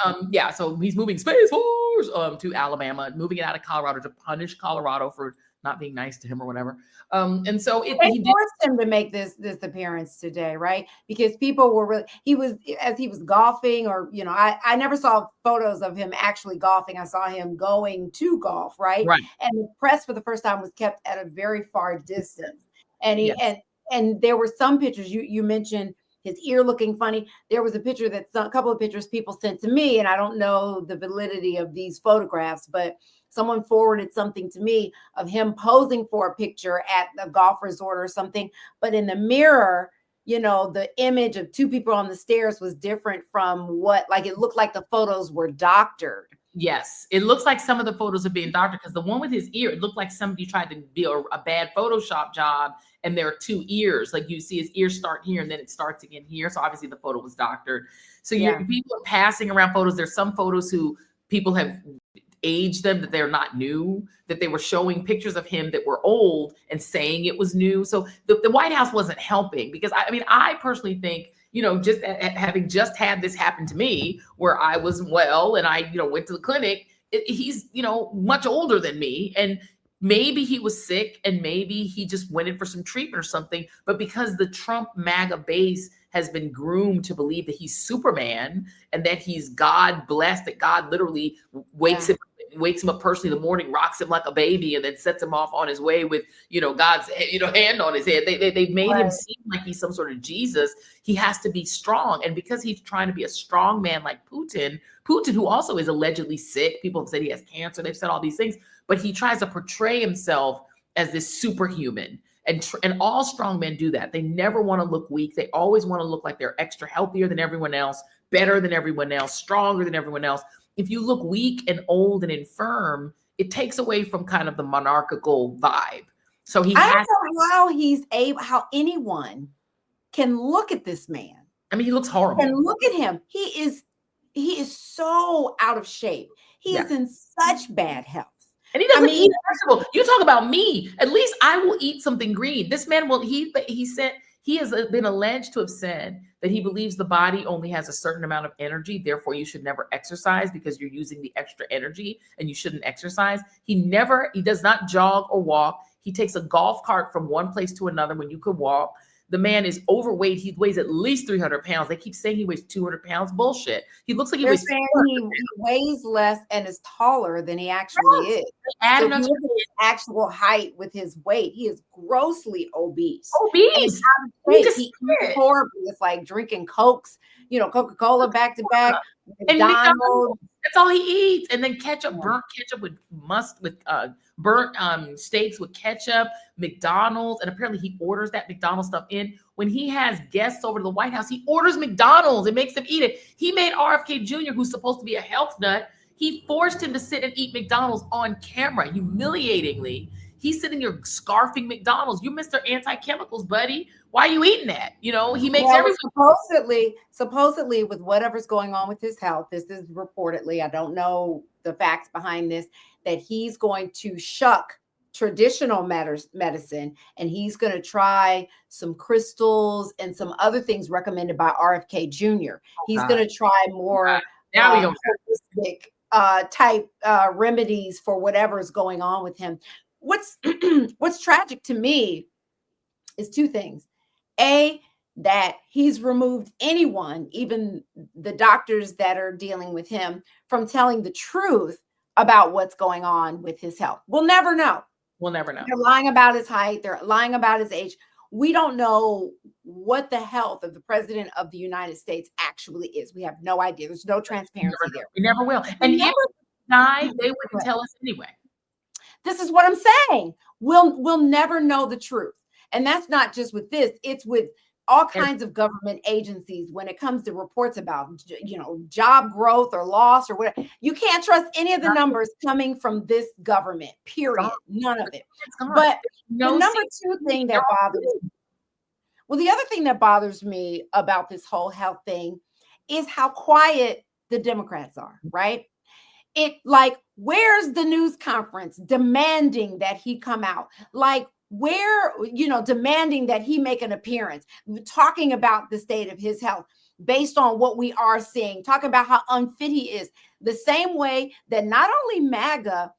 so he's moving Space Force to Alabama, moving it out of Colorado to punish Colorado for not being nice to him or whatever. And so he forced him to make this appearance today, right? Because people were really, he was golfing, or I never saw photos of him actually golfing. I saw him going to golf, right? And the press for the first time was kept at a very far distance. And and there were some pictures you mentioned his ear looking funny. There was a picture a couple of pictures people sent to me, and I don't know the validity of these photographs, but someone forwarded something to me of him posing for a picture at the golf resort or something. But in the mirror, the image of two people on the stairs was different from it looked like the photos were doctored. Yes, it looks like some of the photos are being doctored because the one with his ear, it looked like somebody tried to do a bad Photoshop job, and there are two ears. Like you see his ear start here and then it starts again here. So obviously the photo was doctored. So people are passing around photos. There's some photos who people have aged them, that they're not new, that they were showing pictures of him that were old and saying it was new. So the White House wasn't helping because I personally think, just having just had this happen to me where I was well and I, went to the clinic, he's, much older than me. And maybe he was sick and maybe he just went in for some treatment or something. But because the Trump MAGA base has been groomed to believe that he's Superman and that he's God blessed, that God literally wakes him up personally in the morning, rocks him like a baby, and then sets him off on his way with, God's, hand on his head. They've made him seem like he's some sort of Jesus. He has to be strong. And because he's trying to be a strong man like Putin, who also is allegedly sick, people have said he has cancer, they've said all these things, but he tries to portray himself as this superhuman. And all strong men do that. They never want to look weak. They always want to look like they're extra healthier than everyone else, better than everyone else, stronger than everyone else. If you look weak and old and infirm, it takes away from kind of the monarchical vibe. So I don't know how anyone can look at this man. I mean, he looks horrible. And look at him. He is so out of shape. He is in such bad health. And he doesn't eat vegetable. You talk about me. At least I will eat something green. This man will. He has been alleged to have said that he believes the body only has a certain amount of energy. Therefore, you should never exercise because you're using the extra energy and you shouldn't exercise. He does not jog or walk. He takes a golf cart from one place to another when you could walk. The man is overweight. He weighs at least 300 pounds. They keep saying he weighs 200 pounds. Bullshit. He looks like he weighs. He weighs less and is taller than he actually is. So if you look at his actual height with his weight, he is grossly obese. Obese. He eats horribly. It's like drinking Cokes, Coca-Cola back to back. McDonald's. That's all he eats. And then ketchup, burnt ketchup with burnt steaks with ketchup, McDonald's. And apparently he orders that McDonald's stuff in. When he has guests over to the White House, he orders McDonald's and makes them eat it. He made RFK Jr., who's supposed to be a health nut, he forced him to sit and eat McDonald's on camera, humiliatingly. He's sitting here scarfing McDonald's. You Mr. Anti-Chemicals, buddy. Why are you eating that? He makes everything. Supposedly with whatever's going on with his health, this is reportedly, I don't know the facts behind this, that he's going to shuck traditional medicine and he's going to try some crystals and some other things recommended by RFK Jr. He's going to try more holistic type remedies for whatever's going on with him. What's tragic to me is two things. A, that he's removed anyone, even the doctors that are dealing with him, from telling the truth about what's going on with his health. We'll never know. They're lying about his height. They're lying about his age. We don't know what the health of the president of the United States actually is. We have no idea. There's no transparency there. We never will. And if they died, they wouldn't tell us anyway. This is what I'm saying. We'll never know the truth. And that's not just with this. It's with all kinds of government agencies when it comes to reports about, job growth or loss or whatever. You can't trust any of the numbers coming from this government, period. None of it. But the number two thing that bothers me, the other thing that bothers me about this whole health thing is how quiet the Democrats are, right? Where's the news conference demanding that he come out? Demanding that he make an appearance, talking about the state of his health based on what we are seeing, talking about how unfit he is, the same way that not only MAGA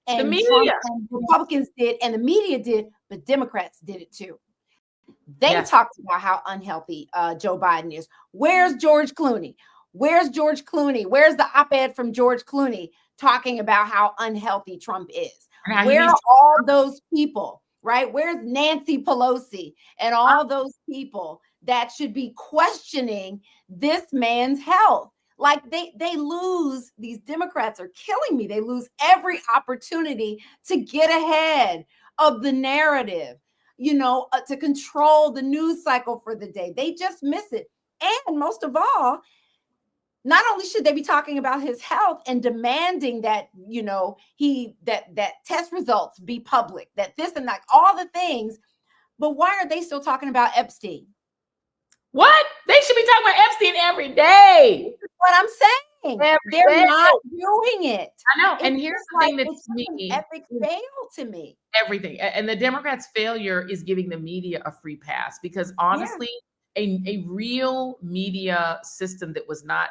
and the media Trump and Republicans did and the media did, but Democrats did it too. They talked about how unhealthy Joe Biden is. Where's George Clooney? Where's the op-ed from George Clooney talking about how unhealthy Trump is? Where are all those people, right? Where's Nancy Pelosi and all those people that should be questioning this man's health? They lose, these Democrats are killing me. They lose every opportunity to get ahead of the narrative, to control the news cycle for the day. They just miss it. And most of all, not only should they be talking about his health and demanding that, that test results be public, that this and that, all the things, but why are they still talking about Epstein? What? They should be talking about Epstein every day. That's what I'm saying. They're not doing it. I know. And here's the thing that's an epic fail to me. Everything. And the Democrats' failure is giving the media a free pass because honestly, a real media system that was not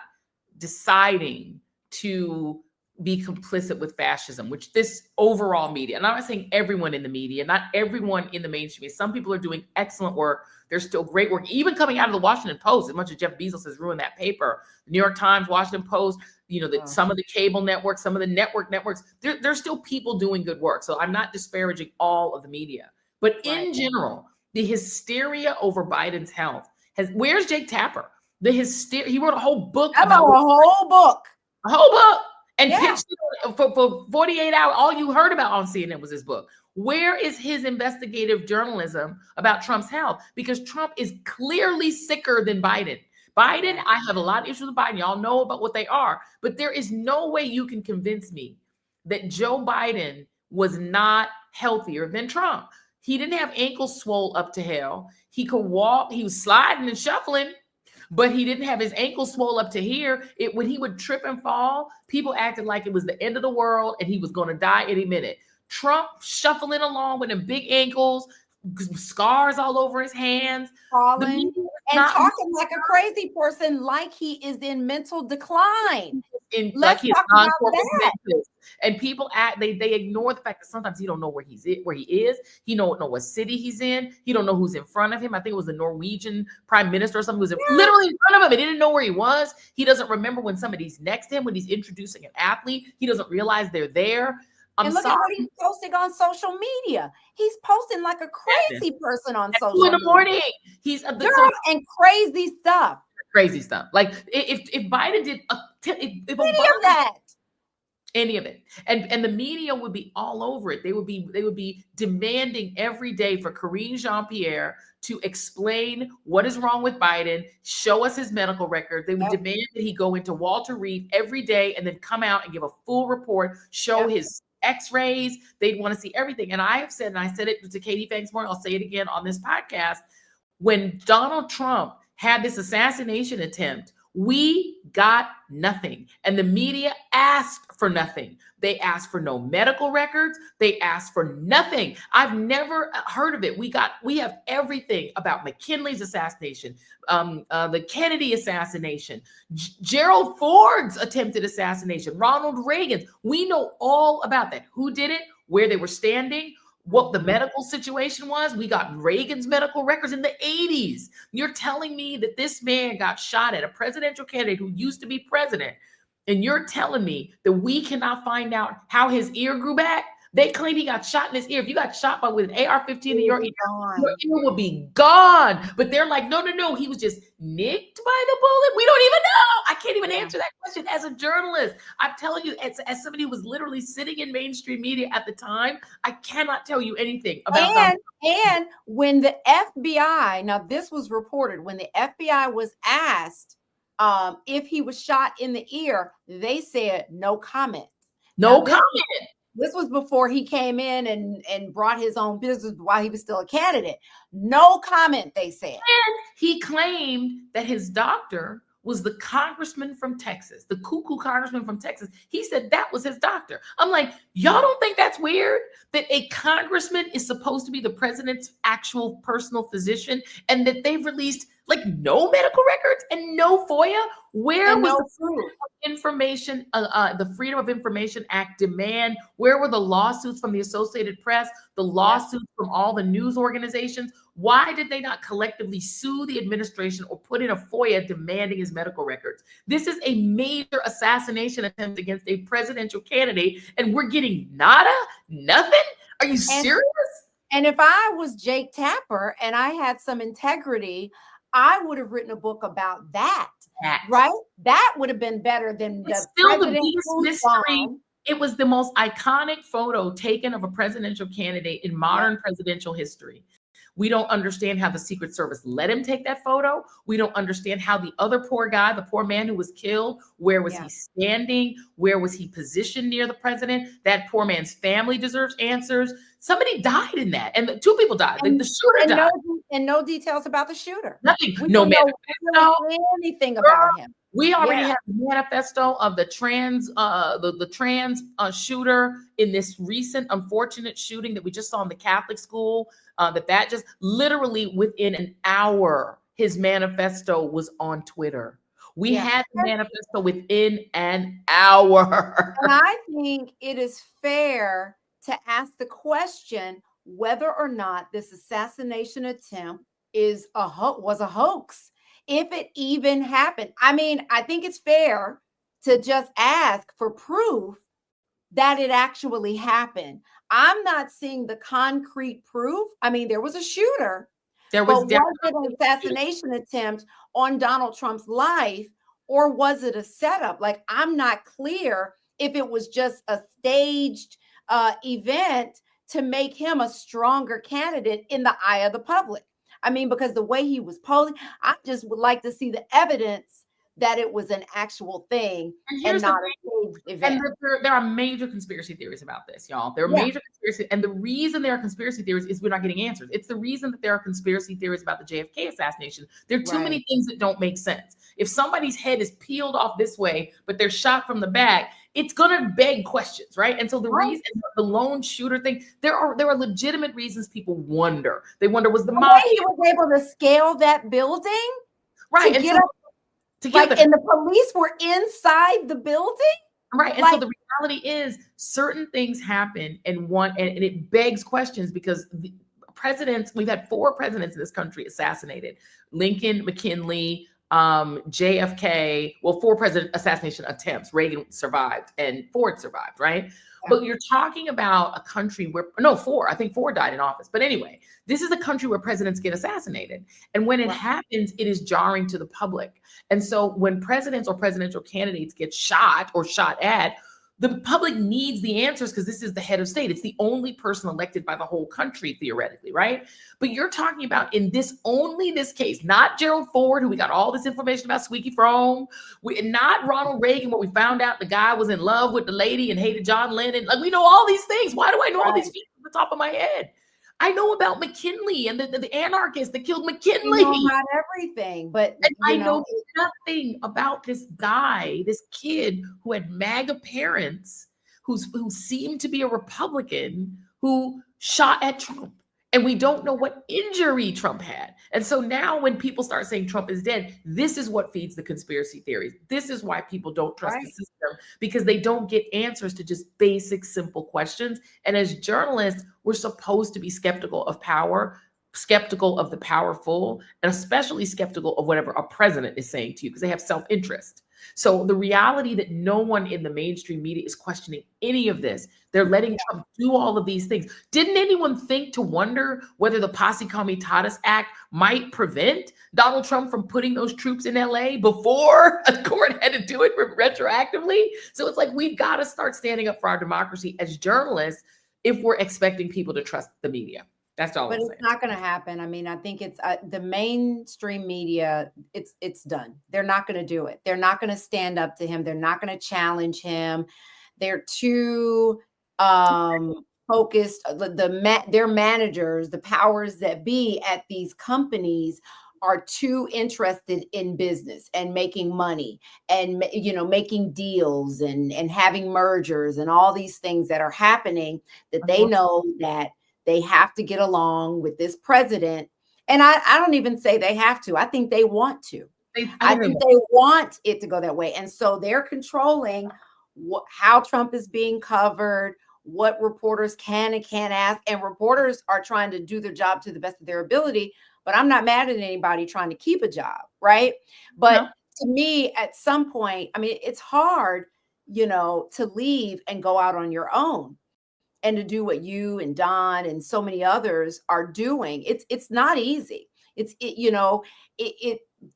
deciding to be complicit with fascism, which this overall media, and I'm not saying everyone in the media, not everyone in the mainstream, some people are doing excellent work. There's still great work, even coming out of the Washington Post, as much as Jeff Bezos has ruined that paper. The New York Times, Washington Post, some of the cable networks, some of the networks, there's still people doing good work. So I'm not disparaging all of the media, but in general, the hysteria over Biden's health where's Jake Tapper? He wrote a whole book. A whole book. And pitched it for 48 hours. All you heard about on CNN was his book. Where is his investigative journalism about Trump's health? Because Trump is clearly sicker than Biden. Biden, I have a lot of issues with Biden. Y'all know about what they are, but there is no way you can convince me that Joe Biden was not healthier than Trump. He didn't have ankles swole up to hell. He could walk. He was sliding and shuffling, but he didn't have his ankles swole up to here. When he would trip and fall, people acted like it was the end of the world and he was going to die any minute. Trump shuffling along with them big ankles, scars all over his hands, falling and talking like a crazy person, like he is in mental decline. Let's talk about that. And people they ignore the fact that sometimes he don't know where he is. He don't know what city he's in. He don't know who's in front of him. I think it was the Norwegian prime minister or something who was literally in front of him and didn't know where he was. He doesn't remember when somebody's next to him, when he's introducing an athlete. He doesn't realize they're there. And look at what he's posting on social media. He's posting like a crazy person on social media. In the morning. He's and crazy stuff. Crazy stuff. Like if Biden did any of it, and the media would be all over it. They would be demanding every day for Karine Jean-Pierre to explain what is wrong with Biden, show us his medical record. They would demand that he go into Walter Reed every day and then come out and give a full report, show his x-rays. They'd want to see everything. And I have said, and I said it to Katie Banksmore, I'll say it again on this podcast, when Donald Trump had this assassination attempt, we got nothing. And the media asked for nothing. They asked for no medical records. They asked for nothing. I've never heard of it. We have everything about McKinley's assassination, the Kennedy assassination, Gerald Ford's attempted assassination, Ronald Reagan's. We know all about that. Who did it, where they were standing, what the medical situation was. We got Reagan's medical records in the 80s. You're telling me that this man got shot at, a presidential candidate who used to be president, and you're telling me that we cannot find out how his ear grew back? They claim he got shot in his ear. If you got shot with an AR-15 in your ear will be gone. But they're like, no, he was just nicked by the bullet. We don't even know. I can't even answer that question as a journalist. I'm telling you, as somebody who was literally sitting in mainstream media at the time, I cannot tell you anything about that. And when the FBI, now this was reported, when the FBI was asked if he was shot in the ear, they said no comment. No comment. This was before he came in and brought his own business while he was still a candidate. No comment, they said. And he claimed that his doctor was the congressman from Texas, the cuckoo congressman from Texas. He said that was his doctor. I'm like, y'all don't think that's weird? That a congressman is supposed to be the president's actual personal physician, and that they've released like no medical records and no FOIA? Where was the Freedom of Information, the Freedom of Information Act demand? Where were the lawsuits from the Associated Press, the lawsuits from all the news organizations? Why did they not collectively sue the administration or put in a FOIA demanding his medical records? This is a major assassination attempt against a presidential candidate, and we're getting nothing? Are you serious? And if I was Jake Tapper and I had some integrity, I would have written a book about that, right? That would have been better than the biggest mystery. It was the most iconic photo taken of a presidential candidate in modern presidential history. We don't understand how the Secret Service let him take that photo. We don't understand how the other poor guy, the poor man who was killed, where was he standing? Where was he positioned near the president? That poor man's family deserves answers. Somebody died in that, and two people died. The shooter died. No details about the shooter. Nothing. We don't know anything about him. We already have the manifesto of the trans shooter in this recent unfortunate shooting that we just saw in the Catholic school. That just literally within an hour, his manifesto was on Twitter. We had the manifesto within an hour. And I think it is fair to ask the question whether or not this assassination attempt was a hoax. If it even happened. I mean, I think it's fair to just ask for proof that it actually happened. I'm not seeing the concrete proof. I mean, there was a shooter. There was an assassination attempt on Donald Trump's life, or was it a setup? Like, I'm not clear if it was just a staged event to make him a stronger candidate in the eye of the public. I mean, because the way he was polling, I just would like to see the evidence that it was an actual thing and not a staged event. And there are major conspiracy theories about this, y'all. There are major conspiracy, and the reason there are conspiracy theories is we're not getting answers. It's the reason that there are conspiracy theories about the JFK assassination. There are too many things that don't make sense. If somebody's head is peeled off this way, but they're shot from the back, it's gonna beg questions, right? And so the reason, the lone shooter thing, there are legitimate reasons people wonder. They wonder, was the mob? He was able to scale that building, right? And and the police were inside the building, right? And so the reality is, certain things happen, and it begs questions because the presidents, we've had 4 presidents in this country assassinated: Lincoln, McKinley, JFK, 4 president assassination attempts. Reagan survived and Ford survived, right? But you're talking about a country where, 4, I think 4 died in office. But anyway, this is a country where presidents get assassinated. And when it happens, it is jarring to the public. And so when presidents or presidential candidates get shot or shot at, the public needs the answers because this is the head of state. It's the only person elected by the whole country, theoretically, right? But you're talking about in this case, not Gerald Ford, who we got all this information about, Squeaky Frome, not Ronald Reagan, where we found out the guy was in love with the lady and hated John Lennon. Like, we know all these things. Why do I know all these people at the top of my head? I know about McKinley and the anarchist that killed McKinley. You know about everything, but I know nothing about this guy, this kid who had MAGA parents, who seemed to be a Republican, who shot at Trump. And we don't know what injury Trump had. And so now when people start saying Trump is dead, this is what feeds the conspiracy theories. This is why people don't trust the system, because they don't get answers to just basic, simple questions. And as journalists, we're supposed to be skeptical of power, skeptical of the powerful, and especially skeptical of whatever a president is saying to you, because they have self-interest. So the reality that no one in the mainstream media is questioning any of this. They're letting Trump do all of these things. Didn't anyone think to wonder whether the Posse Comitatus Act might prevent Donald Trump from putting those troops in LA before a court had to do it retroactively? So it's like, we've got to start standing up for our democracy as journalists if we're expecting people to trust the media. That's all. But it's not going to happen. I mean, I think it's the mainstream media. It's done. They're not going to do it. They're not going to stand up to him. They're not going to challenge him. They're too focused. Their managers, the powers that be at these companies, are too interested in business and making money and, making deals and having mergers and all these things that are happening, that they know that they have to get along with this president. And I don't even say they have to. I think they want to. I think they want it to go that way. And so they're controlling how Trump is being covered, what reporters can and can't ask. And reporters are trying to do their job to the best of their ability. But I'm not mad at anybody trying to keep a job, right? But to me, at some point, I mean, it's hard, to leave and go out on your own and to do what you and Don and so many others are doing. It's not easy.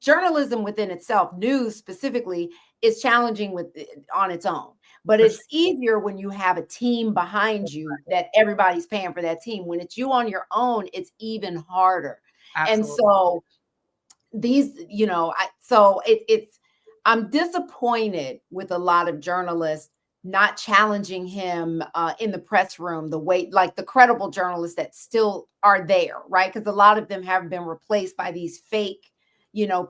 Journalism within itself, news specifically, is challenging on its own. But it's easier when you have a team behind you, that everybody's paying for that team. When it's you on your own, it's even harder. Absolutely. And so these, I'm disappointed with a lot of journalists not challenging him in the press room, the way, like the credible journalists that still are there, right? Because a lot of them have been replaced by these fake,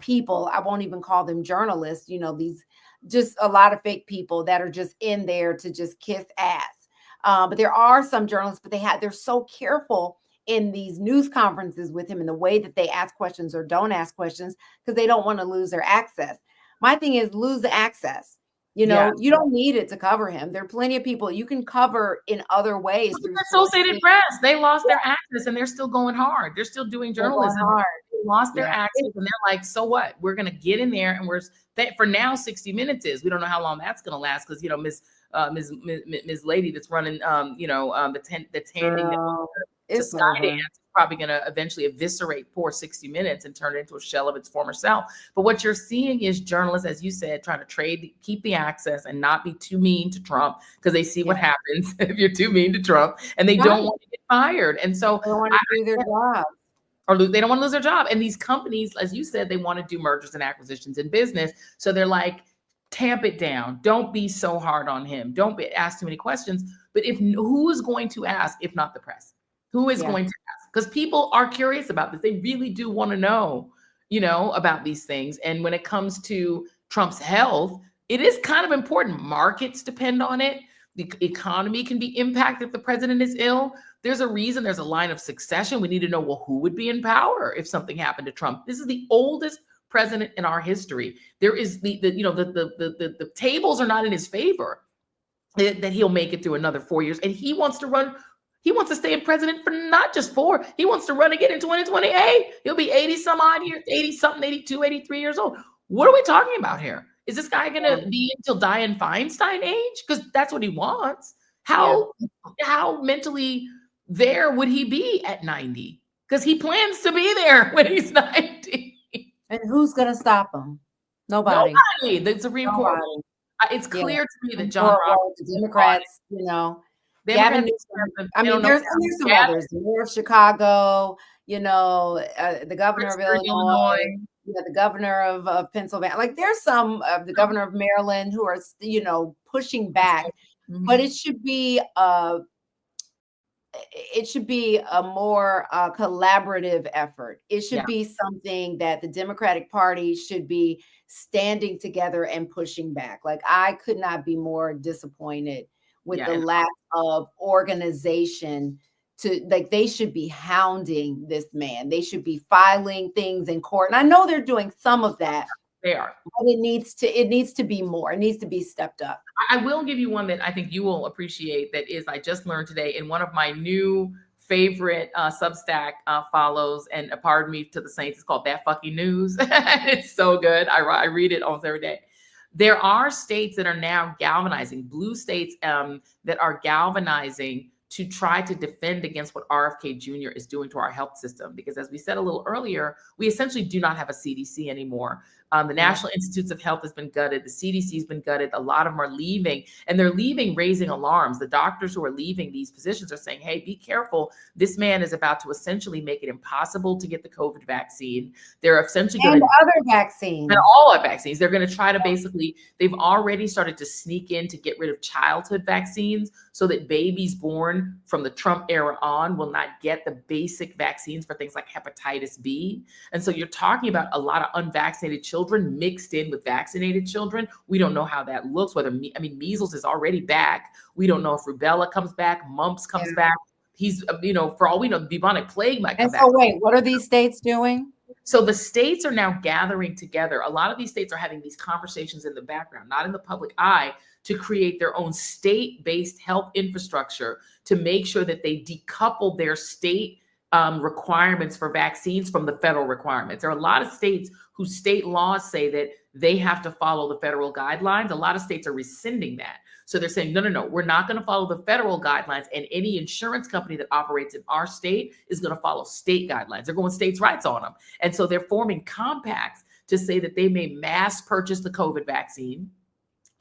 people. I won't even call them journalists, these just a lot of fake people that are just in there to just kiss ass. But there are some journalists, but they're so careful in these news conferences with him in the way that they ask questions or don't ask questions, because they don't want to lose their access. My thing is, lose the access. You don't need it to cover him. There are plenty of people you can cover in other ways. The Associated Press, they lost their access and they're still going hard. They're still doing journalism. lost their access, and they're like, so what? We're gonna get in there, and for now 60 minutes is. We don't know how long that's gonna last, because Ms. Lady that's running that's handing to Skydance is probably going to eventually eviscerate poor 60 Minutes and turn it into a shell of its former self. But what you're seeing is journalists, as you said, trying to keep the access and not be too mean to Trump, because they see what happens if you're too mean to Trump, and they don't want to get fired. And so they want to do their job. Or they don't want to lose their job. And these companies, as you said, they want to do mergers and acquisitions in business. So they're like, tamp it down. Don't be so hard on him. Don't ask too many questions. But who is going to ask if not the press? Who is going to ask? Because people are curious about this. They really do want to know, about these things. And when it comes to Trump's health, it is kind of important. Markets depend on it. The economy can be impacted if the president is ill. There's a reason. There's a line of succession. We need to know, well, who would be in power if something happened to Trump? This is the oldest president in our history. There is the tables are not in his favor that he'll make it through another 4 years. And he wants to run. He wants to stay in president for not just 4. He wants to run again in 2028. He'll be 80 some odd years, 80 something, 82, 83 years old. What are we talking about here? Is this guy going to be until Dianne Feinstein age? Because that's what he wants. How mentally there would he be at 90? Because he plans to be there when he's 90. And who's going to stop him? Nobody. The Supreme Court. It's clear to me that John Roberts, the Democrats, Gavin Newsom. I mean, there's some others. The mayor of Chicago, the governor of Illinois. The governor of Pennsylvania. Like, there's some the governor of Maryland who are, pushing back. But it should be a more collaborative effort. It should be something that the Democratic Party should be standing together and pushing back. Like, I could not be more disappointed with the lack of organization. They should be hounding this man. They should be filing things in court. And I know they're doing some of that. They are. But it needs to be more. It needs to be stepped up. I will give you one that I think you will appreciate. That is, I just learned today in one of my new favorite Substack follows, and pardon me to the saints, it's called That Fucking News. It's so good. I read it almost every day. There are states that are now galvanizing, blue states that are galvanizing to try to defend against what RFK Jr. is doing to our health system. Because as we said a little earlier, we essentially do not have a CDC anymore. The National Institutes of Health has been gutted. The CDC has been gutted. A lot of them are leaving, and they're leaving raising alarms. The doctors who are leaving these positions are saying, hey, be careful. This man is about to essentially make it impossible to get the COVID vaccine. They're essentially and other vaccines. And all our vaccines. They're going to try to they've already started to sneak in to get rid of childhood vaccines so that babies born from the Trump era on will not get the basic vaccines for things like hepatitis B. And so you're talking about a lot of unvaccinated children mixed in with vaccinated children. We don't know how that looks, measles is already back. We don't know if rubella comes back, mumps comes back. He's, for all we know, the bubonic plague might come back. And so wait, what are these states doing? So the states are now gathering together. A lot of these states are having these conversations in the background, not in the public eye, to create their own state-based health infrastructure to make sure that they decouple their state requirements for vaccines from the federal requirements. There are a lot of states whose state laws say that they have to follow the federal guidelines. A lot of states are rescinding that. So they're saying, no, we're not going to follow the federal guidelines. And any insurance company that operates in our state is going to follow state guidelines. They're going states' rights on them. And so they're forming compacts to say that they may mass purchase the COVID vaccine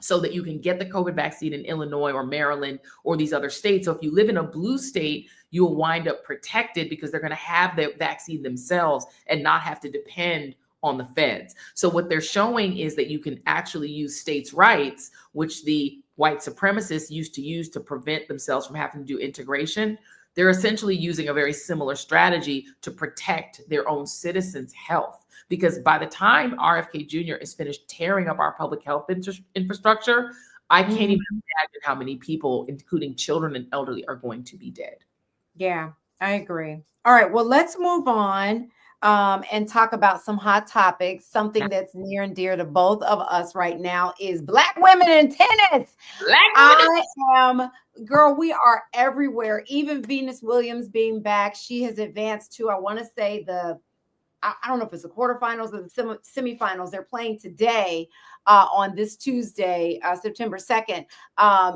so that you can get the COVID vaccine in Illinois or Maryland or these other states. So if you live in a blue state, you'll wind up protected because they're going to have the vaccine themselves and not have to depend on the feds. So what they're showing is that you can actually use states' rights, which the white supremacists used to use to prevent themselves from having to do integration. They're essentially using a very similar strategy to protect their own citizens' health. Because by the time RFK Jr. is finished tearing up our public health infrastructure, I can't even imagine how many people, including children and elderly, are going to be dead. Yeah, I agree. All right, well, let's move on and talk about some hot topics. Something that's near and dear to both of us right now is Black women in tennis. Girl, we are everywhere. Even Venus Williams being back, she has advanced to, I want to say, the I don't know if it's the quarterfinals or the semifinals. They're playing today on this Tuesday, September 2nd,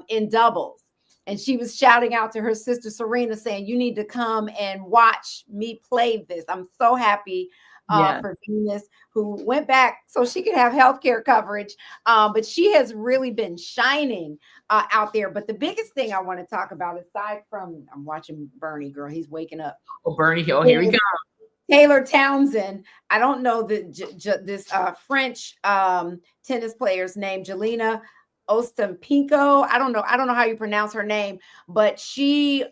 in doubles. And she was shouting out to her sister Serena saying, you need to come and watch me play this. I'm so happy for Venus, who went back so she could have healthcare coverage. But she has really been shining out there. But the biggest thing I want to talk about, aside from, I'm watching Bernie, girl, he's waking up. Oh, Bernie, oh, here we go. Taylor Townsend. I don't know this French tennis player's name, Jelena Ostapenko. I don't know how you pronounce her name, but she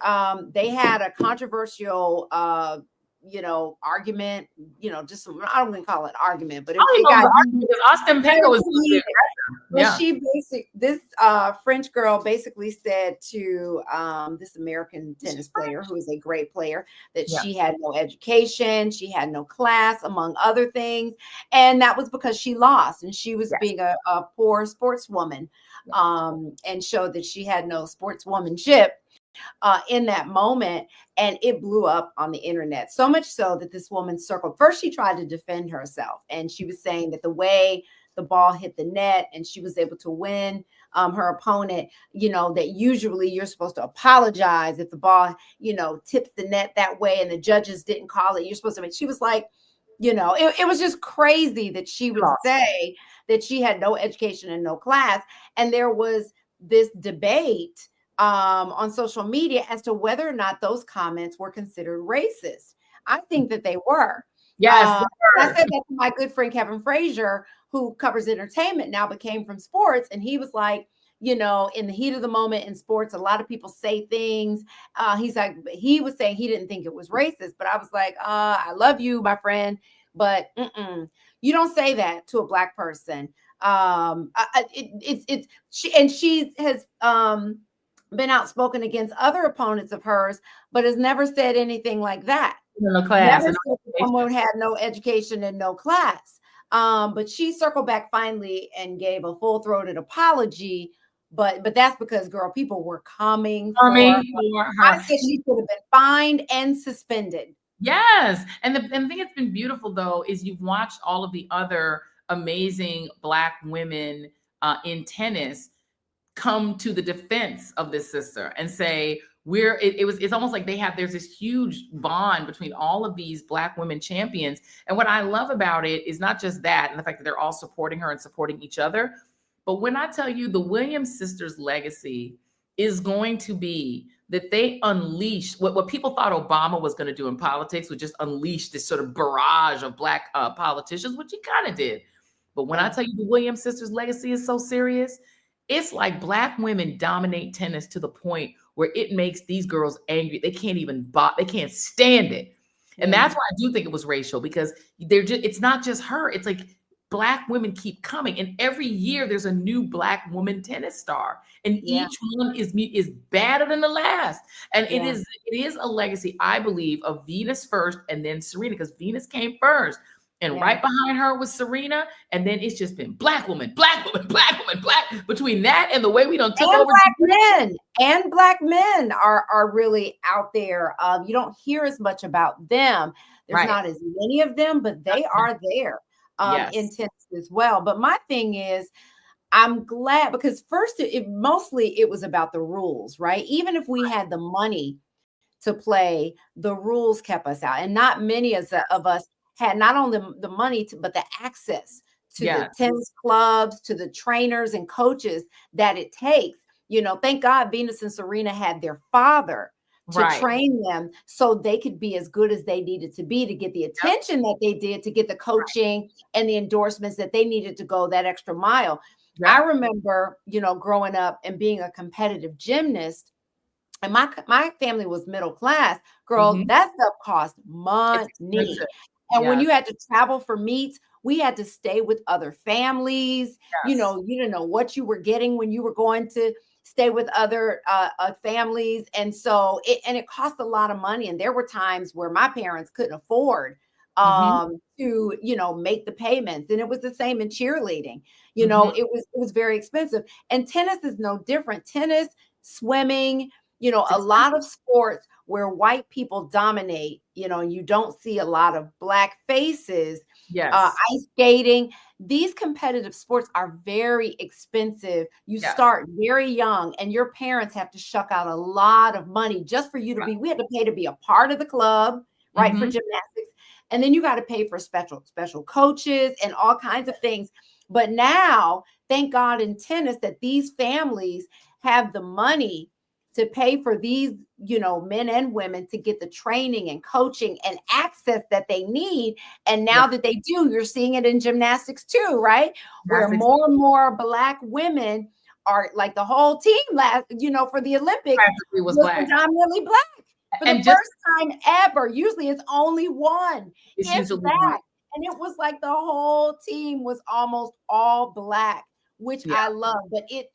they had a controversial argument, just I don't even call it argument, but it got Ostapenko is this French girl basically said to this American tennis player, who is a great player, that she had no education, she had no class, among other things, and that was because she lost and she was being a poor sportswoman, and showed that she had no sportswomanship in that moment. And it blew up on the internet, so much so that this woman circled. First, she tried to defend herself, and she was saying that the way the ball hit the net and she was able to win her opponent, that usually you're supposed to apologize if the ball, tips the net that way and the judges didn't call it. You're supposed to she was like, it was just crazy that she would say that she had no education and no class. And there was this debate on social media as to whether or not those comments were considered racist. I think that they were. Yes. I said that to my good friend Kevin Frazier, who covers entertainment now, but came from sports. And he was like, in the heat of the moment in sports, a lot of people say things. He was saying he didn't think it was racist, but I was like, I love you, my friend, but you don't say that to a Black person. She has been outspoken against other opponents of hers, but has never said anything like that. No class. Never said someone had no education and no class. But she circled back finally and gave a full-throated apology. But that's because, girl, people were coming for her. I said she could have been fined and suspended. Yes. And the thing that's been beautiful, though, is you've watched all of the other amazing Black women in tennis come to the defense of this sister and say, it's almost like there's this huge bond between all of these Black women champions. And what I love about it is not just that and the fact that they're all supporting her and supporting each other, but when I tell you the Williams sisters' legacy is going to be that they unleashed what people thought Obama was going to do in politics, would just unleash this sort of barrage of Black politicians, which he kind of did. But when I tell you the Williams sisters' legacy is so serious, it's like Black women dominate tennis to the point where it makes these girls angry. They can't stand it. And that's why I do think it was racial, because it's not just her. It's like Black women keep coming. And every year there's a new Black woman tennis star. And each one is badder than the last. And it is a legacy, I believe, of Venus first and then Serena, because Venus came first. And right behind her was Serena. And then it's just been Black woman, Black woman, Black woman, Black. Between that and the way we don't took over. Black men are really out there. You don't hear as much about them. There's not as many of them, but they are there in tennis as well. But my thing is, I'm glad, because first it was about the rules, right? Even if we had the money to play, the rules kept us out. And not many of us had not only the money, but the access to the tennis clubs, to the trainers and coaches that it takes. Thank God Venus and Serena had their father to train them so they could be as good as they needed to be, to get the attention that they did, to get the coaching and the endorsements that they needed to go that extra mile. I remember, growing up and being a competitive gymnast, and my family was middle class, girl, that stuff cost money. And when you had to travel for meets, we had to stay with other families. You didn't know what you were getting when you were going to stay with other families. And so it cost a lot of money. And there were times where my parents couldn't afford to, make the payments. And it was the same in cheerleading. It was very expensive. And tennis is no different. Tennis, swimming, a lot of sports where white people dominate, you know, and you don't see a lot of black faces. Yes. Ice skating, these competitive sports are very expensive. You start very young, and your parents have to shuck out a lot of money just for you to be. We had to pay to be a part of the club, right, for gymnastics, and then you got to pay for special coaches and all kinds of things. But now, thank God in tennis that these families have the money to pay for these, you know, men and women to get the training and coaching and access that they need. And now that they do, you're seeing it in gymnastics too, right? Where more and more black women are, like the whole team last, you know, for the Olympics was predominantly black for the first time ever. Usually it's only one, if that. And it was like the whole team was almost all black, which I love, but it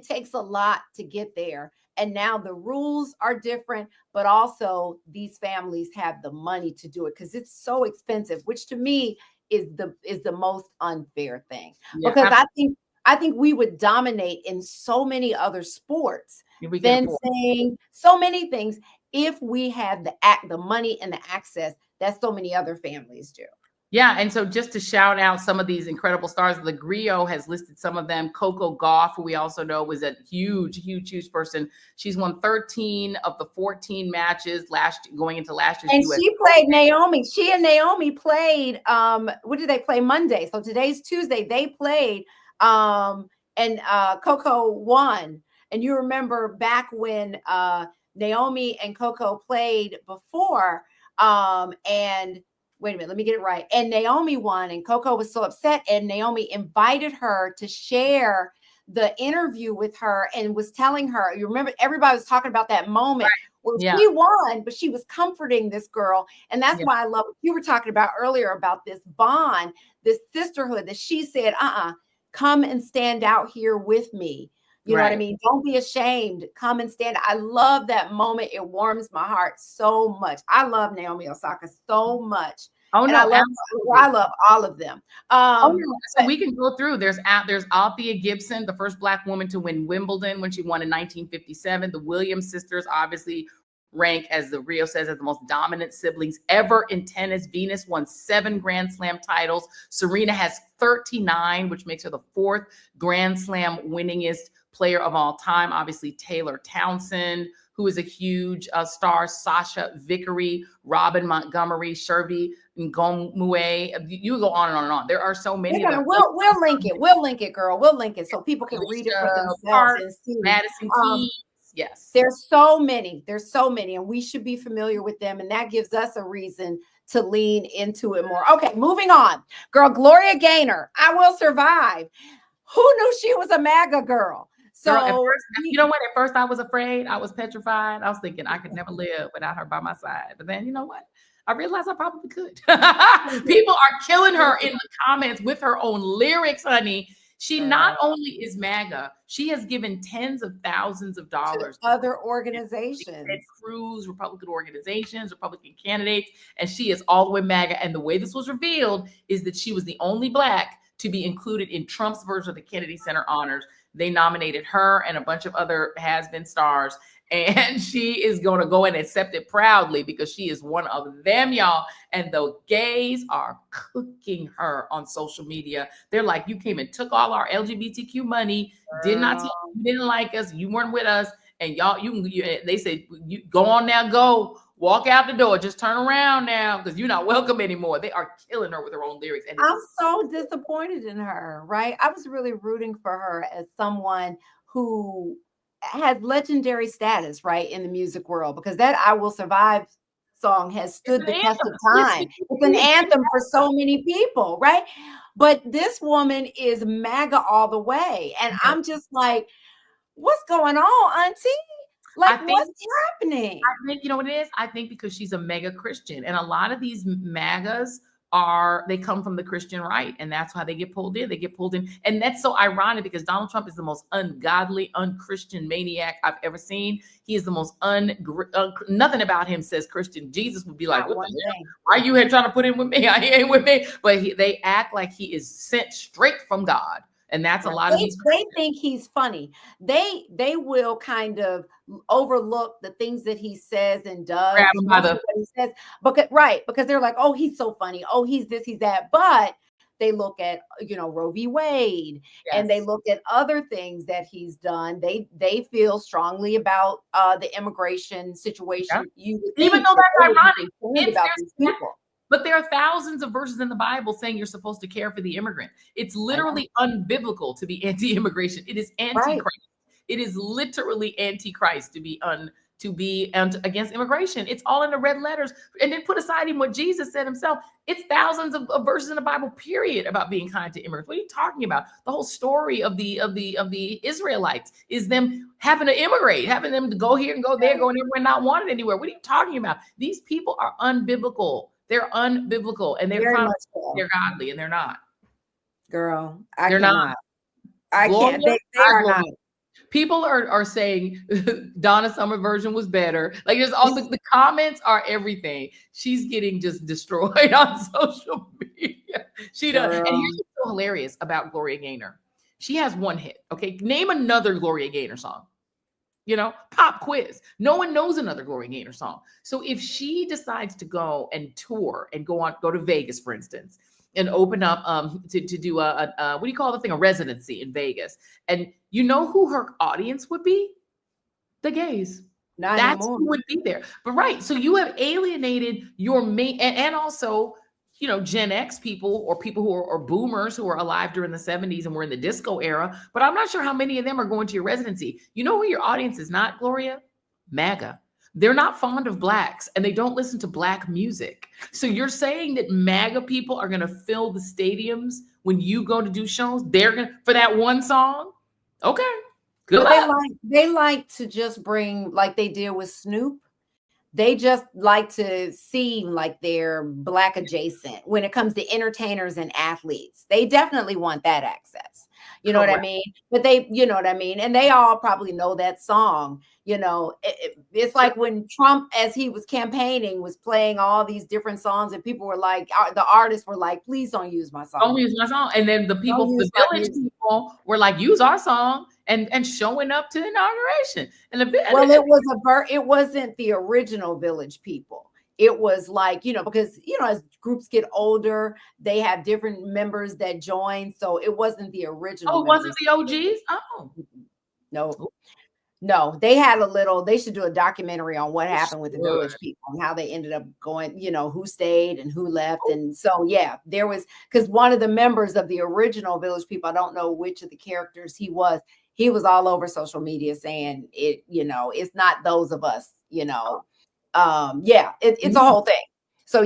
takes a lot to get there. And now the rules are different, but also these families have the money to do it because it's so expensive, which to me is the most unfair thing. Because I think we would dominate in so many other sports, fencing, so many things, if we had the money and the access that so many other families do. Yeah, and so just to shout out some of these incredible stars, the Griot has listed some of them. Coco Gauff, who we also know was a huge person. She's won 13 of the 14 matches going into last year's. And US she played Naomi. She and Naomi played. What did they play Monday? So today's Tuesday. They played. And Coco won. And you remember back when Naomi and Coco played before. And wait a minute, let me get it right. And Naomi won, and Coco was so upset. And Naomi invited her to share the interview with her and was telling her, you remember, everybody was talking about that moment where she won, but she was comforting this girl. And that's why I love what you were talking about earlier about this bond, this sisterhood, that she said, come and stand out here with me. You know what I mean? Don't be ashamed. Come and stand. I love that moment. It warms my heart so much. I love Naomi Osaka so much. Oh, no, I love all of them. So we can go through. There's Althea Gibson, the first black woman to win Wimbledon when she won in 1957. The Williams sisters obviously rank, as the Rio says, as the most dominant siblings ever in tennis. Venus won 7 Grand Slam titles. Serena has 39, which makes her the 4th Grand Slam winningest player of all time. Obviously, Taylor Townsend, who is a huge star, Sasha Vickery, Robin Montgomery, Shirley Ngomue. You go on and on and on. There are so many of them. We'll link it. We'll link it, girl. We'll link it so people can read it for themselves and see. Madison Keys. Yes. There's so many. And we should be familiar with them. And that gives us a reason to lean into it more. Okay, moving on. Girl, Gloria Gaynor, I Will Survive. Who knew she was a MAGA girl? So, girl, you know what? At first, I was afraid. I was petrified. I was thinking I could never live without her by my side. But then, you know what? I realized I probably could. People are killing her in the comments with her own lyrics, honey. She not only is MAGA, she has given tens of thousands of dollars to other organizations, Cruz, Republican organizations, Republican candidates, and she is all the way MAGA. And the way this was revealed is that she was the only black to be included in Trump's version of the Kennedy Center honors. They nominated her and a bunch of other has-been stars, and she is going to go and accept it proudly because she is one of them, y'all. And the gays are cooking her on social media. They're like, you came and took all our LGBTQ money, did not tell you didn't like us, you weren't with us, and y'all, they said, you go on now, go. Walk out the door. Just turn around now because you're not welcome anymore. They are killing her with her own lyrics. And I'm so disappointed in her, right? I was really rooting for her as someone who has legendary status, right, in the music world, because that I Will Survive song has stood the test of time. It's an anthem for so many people, right? But this woman is MAGA all the way. And I'm just like, what's going on, auntie? Like, what's happening? I think, you know what it is? I think because she's a mega Christian. And a lot of these MAGAs they come from the Christian right. And that's why they get pulled in. They get pulled in. And that's so ironic because Donald Trump is the most ungodly, unchristian maniac I've ever seen. He is the most nothing about him says Christian. Jesus would be like, what the hell? Why are you here trying to put in with me? He ain't with me. But they act like he is sent straight from God. And that's a lot of these. They think he's funny. They will kind of overlook the things that he says and does. Grab him by the. What he says, because they're like, oh, he's so funny. Oh, he's this, he's that. But they look at, Roe v. Wade, and they look at other things that he's done. They feel strongly about the immigration situation. Yeah. Even though that's ironic, about these people. But there are thousands of verses in the Bible saying you're supposed to care for the immigrant. It's literally unbiblical to be anti-immigration. It is anti-Christ. Right. It is literally anti-Christ to be against immigration. It's all in the red letters. And then put aside even what Jesus said himself. It's thousands of verses in the Bible, period, about being kind to immigrants. What are you talking about? The whole story of the Israelites is them having to immigrate, having them to go here and go there, going everywhere, not wanted anywhere. What are you talking about? These people are unbiblical. They're unbiblical, and they're godly, and they're not. Girl, they're not. I can't. They are not. People are saying Donna Summer version was better. Like there's all the comments are everything. She's getting just destroyed on social media. She does. And here's what's so hilarious about Gloria Gaynor. She has one hit. Okay, name another Gloria Gaynor song. Pop quiz. No one knows another Gloria Gaynor song. So if she decides to go and tour and go to Vegas, for instance, and open up to do a what do you call the thing? A residency in Vegas. And you know who her audience would be? The gays. That's who would be there. But right. So you have alienated your main and also, Gen X people or people who are boomers who are alive during the 70s and were in the disco era. But I'm not sure how many of them are going to your residency. You know who your audience is not, Gloria? MAGA. They're not fond of blacks and they don't listen to black music. So you're saying that MAGA people are going to fill the stadiums when you go to do shows? They're going to, for that one song? Okay. Good luck. They like to just bring, like they did with Snoop. They just like to seem like they're black adjacent when it comes to entertainers and athletes. They definitely want that access. You know what I mean? But you know what I mean? And they all probably know that song. It's like when Trump, as he was campaigning, was playing all these different songs and people were like, the artists were like, please don't use my song. Don't use my song. And then the village people were like, use our song. And showing up to the inauguration. It wasn't the original Village People. It was like, because, as groups get older, they have different members that join. So it wasn't the original. Oh, it wasn't the OGs? Oh. No, they should do a documentary on what happened with the Village People and how they ended up going, who stayed and who left. And so, there was, because one of the members of the original Village People, I don't know which of the characters he was all over social media saying it, it's not those of us, it's a whole thing. So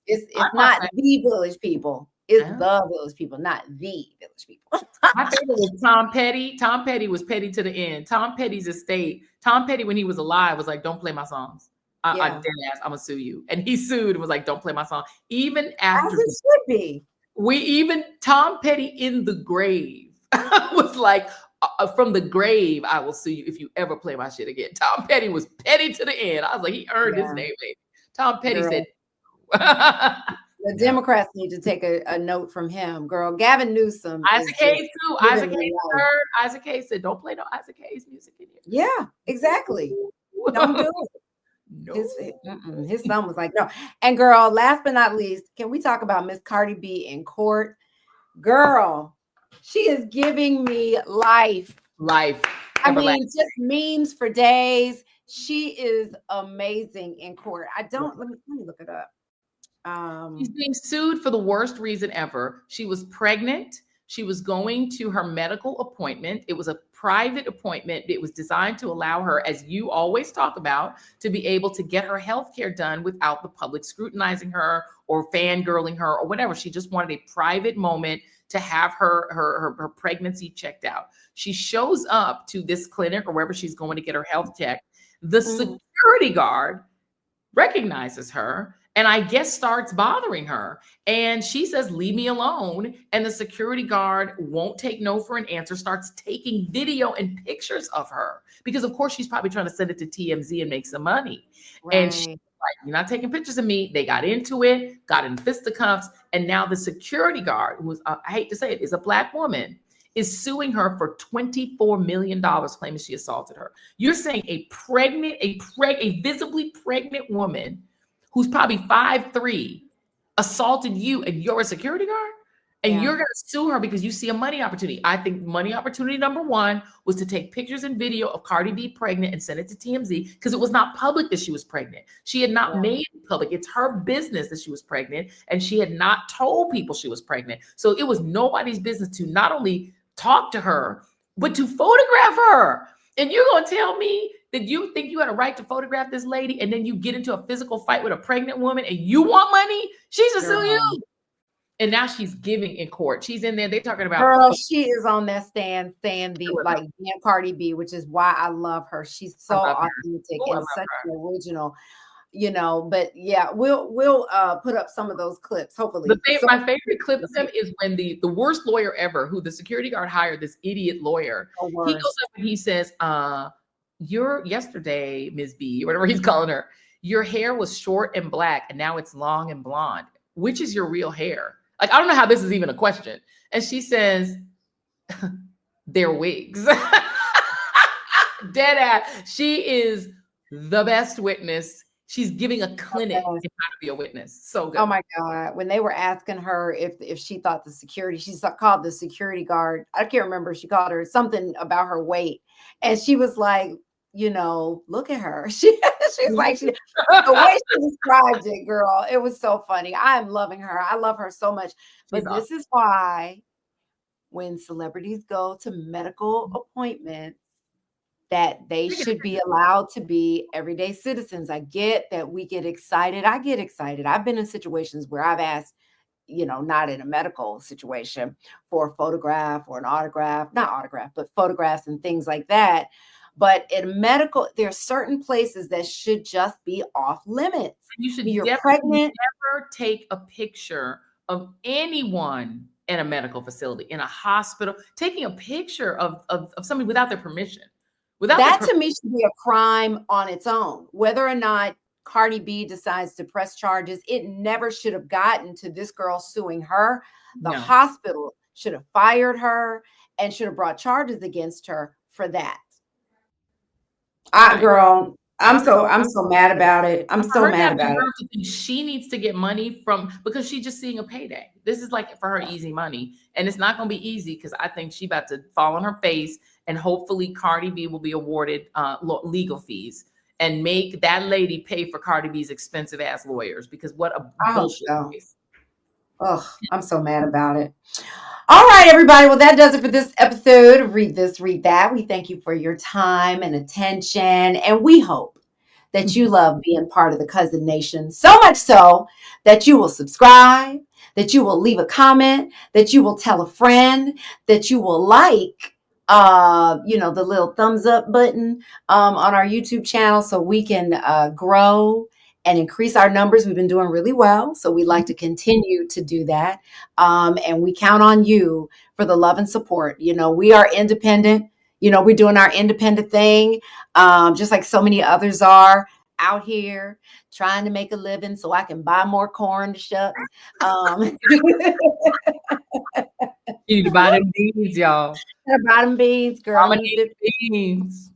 it's not the Village People. It's the Village People, not the Village People. My favorite was Tom Petty. Tom Petty was petty to the end. Tom Petty's estate. Tom Petty, when he was alive, was like, don't play my songs. I'm dead ass. I'm gonna sue you. And he sued and was like, don't play my song. Even after as it should be. Tom Petty in the grave was like, from the grave, I will sue you if you ever play my shit again. Tom Petty was petty to the end. I was like, he earned his name, baby. Tom Petty said, the Democrats need to take a note from him, girl. Gavin Newsom. Isaac Hayes too. Isaac Hayes heard. Isaac Hayes said, don't play no Isaac Hayes music in here. Yeah, exactly. Don't do it. No. His son was like, no. And girl, last but not least, can we talk about Miss Cardi B in court? Girl, she is giving me life. I mean, just memes for days. She is amazing in court. Let me look it up. She's being sued for the worst reason ever. She was pregnant. She was going to her medical appointment. It was a private appointment. It was designed to allow her, as you always talk about, to be able to get her health care done without the public scrutinizing her or fangirling her or whatever. She just wanted a private moment to have her pregnancy checked out. She shows up to this clinic or wherever she's going to get her health check. The security guard recognizes her and I guess starts bothering her. And she says, leave me alone. And the security guard won't take no for an answer, starts taking video and pictures of her. Because of course, she's probably trying to send it to TMZ and make some money. Right. And she's like, you're not taking pictures of me. They got into it, got in fisticuffs. And now the security guard, who was, I hate to say it, is a Black woman, is suing her for $24 million, claiming she assaulted her. You're saying a visibly pregnant woman who's probably 5'3" assaulted you and you're a security guard? And Yeah. you're going to sue her because you see a money opportunity. I think money opportunity number one was to take pictures and video of Cardi B pregnant and send it to TMZ because it was not public that she was pregnant. She had not made it public. It's her business that she was pregnant, and she had not told people she was pregnant. So it was nobody's business to not only talk to her, but to photograph her. And you're going to tell me that you think you had a right to photograph this lady, and then you get into a physical fight with a pregnant woman and you want money? She should sue you. And now she's giving in court. She's in there. They're talking about. Girl, she is on that stand saying like Cardi B, which is why I love her. She's so authentic and such an original, you know. But yeah, we'll put up some of those clips. Hopefully, my favorite clip of them is when the worst lawyer ever, who the security guard hired, this idiot lawyer. He goes up and he says, yesterday, Ms. B, or whatever he's calling her, your hair was short and black, and now it's long and blonde. Which is your real hair? Like, I don't know how this is even a question. And she says, they're wigs. Dead ass. She is the best witness. She's giving a clinic on how to be a witness. So good. Oh my God. When they were asking her if she thought she called the security guard. I can't remember. She called her something about her weight. And she was like, you know, look at her. She's like, the way she described it, girl, it was so funny. I'm loving her. I love her so much. But this is why when celebrities go to medical appointments, that they should be allowed to be everyday citizens. I get that we get excited. I get excited. I've been in situations where I've asked, you know, not in a medical situation, for a photograph or an autograph, not autograph, but photographs and things like that. But in medical, there are certain places that should just be off limits. You're pregnant. Never take a picture of anyone in a medical facility, in a hospital, taking a picture of somebody without their permission. To me should be a crime on its own. Whether or not Cardi B decides to press charges, it never should have gotten to this girl suing her. The hospital should have fired her and should have brought charges against her for that. Girl, I'm so mad about it. I'm so mad about it. She needs to get money because she's just seeing a payday. This is like for her easy money, and it's not going to be easy because I think she's about to fall on her face, and hopefully Cardi B will be awarded legal fees and make that lady pay for Cardi B's expensive ass lawyers, because what a bullshit case. Oh, I'm so mad about it. All right, everybody. Well, that does it for this episode of Read This, Read That. We thank you for your time and attention, and we hope that you love being part of the Cousin Nation, so much so that you will subscribe, that you will leave a comment, that you will tell a friend, that you will like, the little thumbs up button on our YouTube channel so we can grow and increase our numbers. We've been doing really well, so we'd like to continue to do that. And we count on you for the love and support. You know, we are independent. You know, we're doing our independent thing, just like so many others are out here trying to make a living so I can buy more corn to shuck. You need to buy them beans, y'all. Buy them beans, girl. I need beans.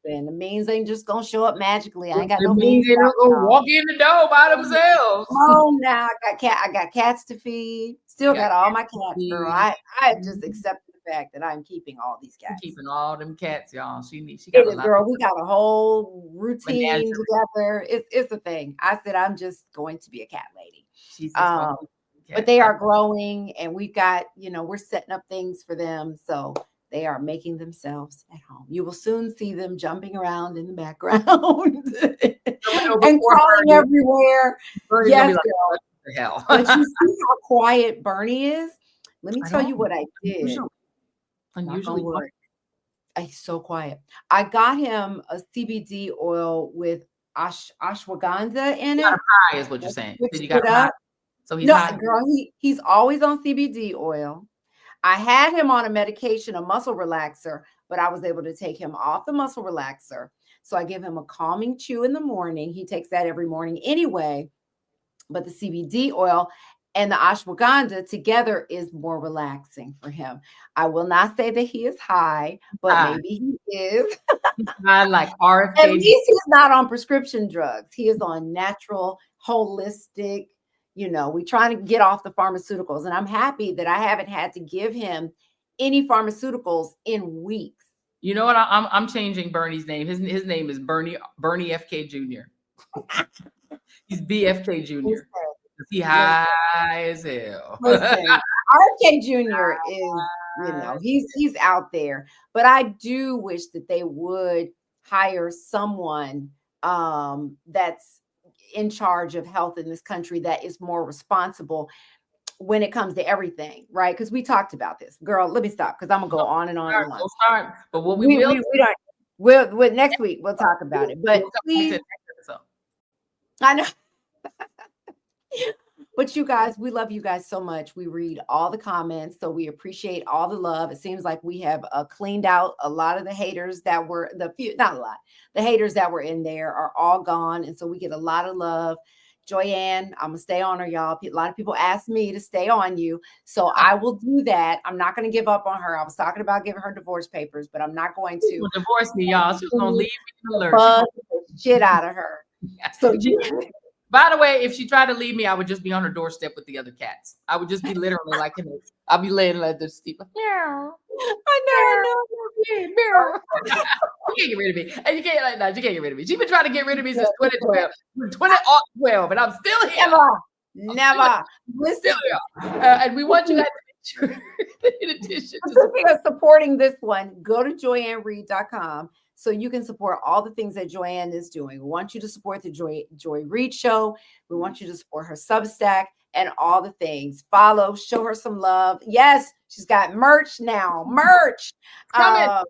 And the beans ain't just gonna show up magically. I ain't got the no beans. They don't go walk in the door by themselves. Oh, now I got cats to feed. Still got all my cats, girl. I just accept the fact that I'm keeping all these cats. Keeping all them cats, y'all. She got a girl. We got a whole routine together. It's a thing. I said I'm just going to be a cat lady. But they are growing, and we've got, we're setting up things for them. So they are making themselves at home. You will soon see them jumping around in the background and crawling everywhere. Yes, girl. The hell. But you see how quiet Bernie is? Let me tell you what I did. Unusually. He's so quiet. I got him a CBD oil with ashwagandha in it. High is what you're saying. Did you got high? So he's high. Girl, he's always on CBD oil. I had him on a medication, a muscle relaxer, but I was able to take him off the muscle relaxer. So I give him a calming chew in the morning. He takes that every morning anyway. But the CBD oil, and the ashwagandha together is more relaxing for him. I will not say that he is high, but maybe he is. I like RFK. At least he's not on prescription drugs. He is on natural, holistic. We trying to get off the pharmaceuticals, and I'm happy that I haven't had to give him any pharmaceuticals in weeks. You know what? I'm changing Bernie's name. His name is Bernie FK Jr. He's BFK Jr. He high as hell. Listen, RFK Jr. is, he's out there. But I do wish that they would hire someone that's in charge of health in this country that is more responsible when it comes to everything, right? Because we talked about this. Girl, let me stop because I'm gonna go on and on and on. We'll start. But what we'll next week we'll talk about it. But please, I know. But you guys, we love you guys so much. We read all the comments, so we appreciate all the love. It seems like we have cleaned out a lot of the haters that were not a lot. The haters that were in there are all gone, and so we get a lot of love. Joyanne, I'm gonna stay on her, y'all. A lot of people ask me to stay on you, so I will do that. I'm not gonna give up on her. I was talking about giving her divorce papers, but I'm not going to divorce me, y'all. She's gonna leave me in the lurch. Shit out of her. So by the way, if she tried to leave me, I would just be on her doorstep with the other cats. I would just be literally like, I'll be laying like this, Steve. Meow. I know. You can't get rid of me. And you can't like that. You can't get rid of me. She's been trying to get rid of me since 2012. 2012, and I'm still here. Never. We're still here. And we want you guys to make sure, in addition to supporting this one, go to joyannereid.com. So you can support all the things that Joyanne is doing. We want you to support the Joy Reid Show. We want you to support her Substack and all the things. Follow, show her some love. Yes, she's got merch now. Merch. I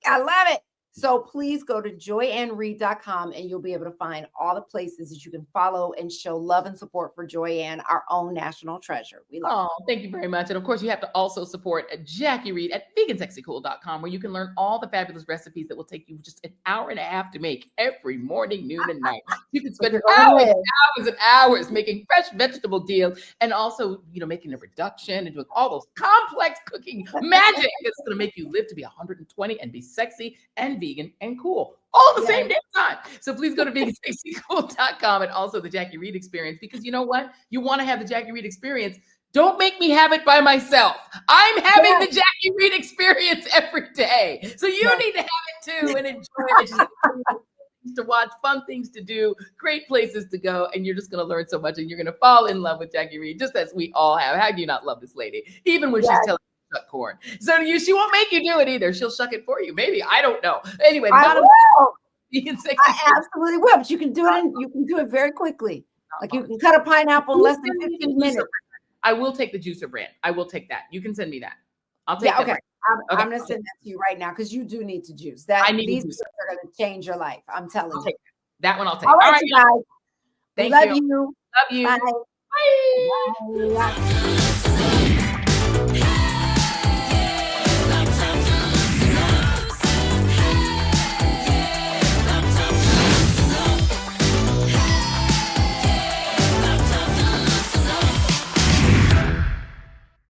love it. So please go to joyannereid.com and you'll be able to find all the places that you can follow and show love and support for Joyanne, our own national treasure. We love her. Thank you very much. And of course, you have to also support Jackie Reid at vegansexycool.com, where you can learn all the fabulous recipes that will take you just an hour and a half to make every morning, noon, and night. You can spend hours and hours making fresh vegetable deals and also, making a reduction and doing all those complex cooking magic that's going to make you live to be 120 and be sexy and vegan and cool all the same damn time. So please go to vegansexycool.com and also the Jackie Reid Experience, because you know what? You want to have the Jackie Reid Experience. Don't make me have it by myself. I'm having the Jackie Reid Experience every day. So you need to have it too and enjoy it. To watch, fun things to do, great places to go, and you're just going to learn so much, and you're going to fall in love with Jackie Reid, just as we all have. How do you not love this lady? Even when she's telling you to shuck corn. So she won't make you do it either. She'll shuck it for you. Maybe. I don't know. Anyway, I absolutely will, but you can do it. You can do it very quickly. Like you can cut a pineapple in less than 15 minutes. I will take the juicer brand. I will take that. You can send me that. I'll take that. Okay. I'm going to send that to you right now because you do need to juice. These are going to change your life. I'm telling you. That one I'll take. All right, you guys. Thank you. Love you. Bye. Bye. Bye.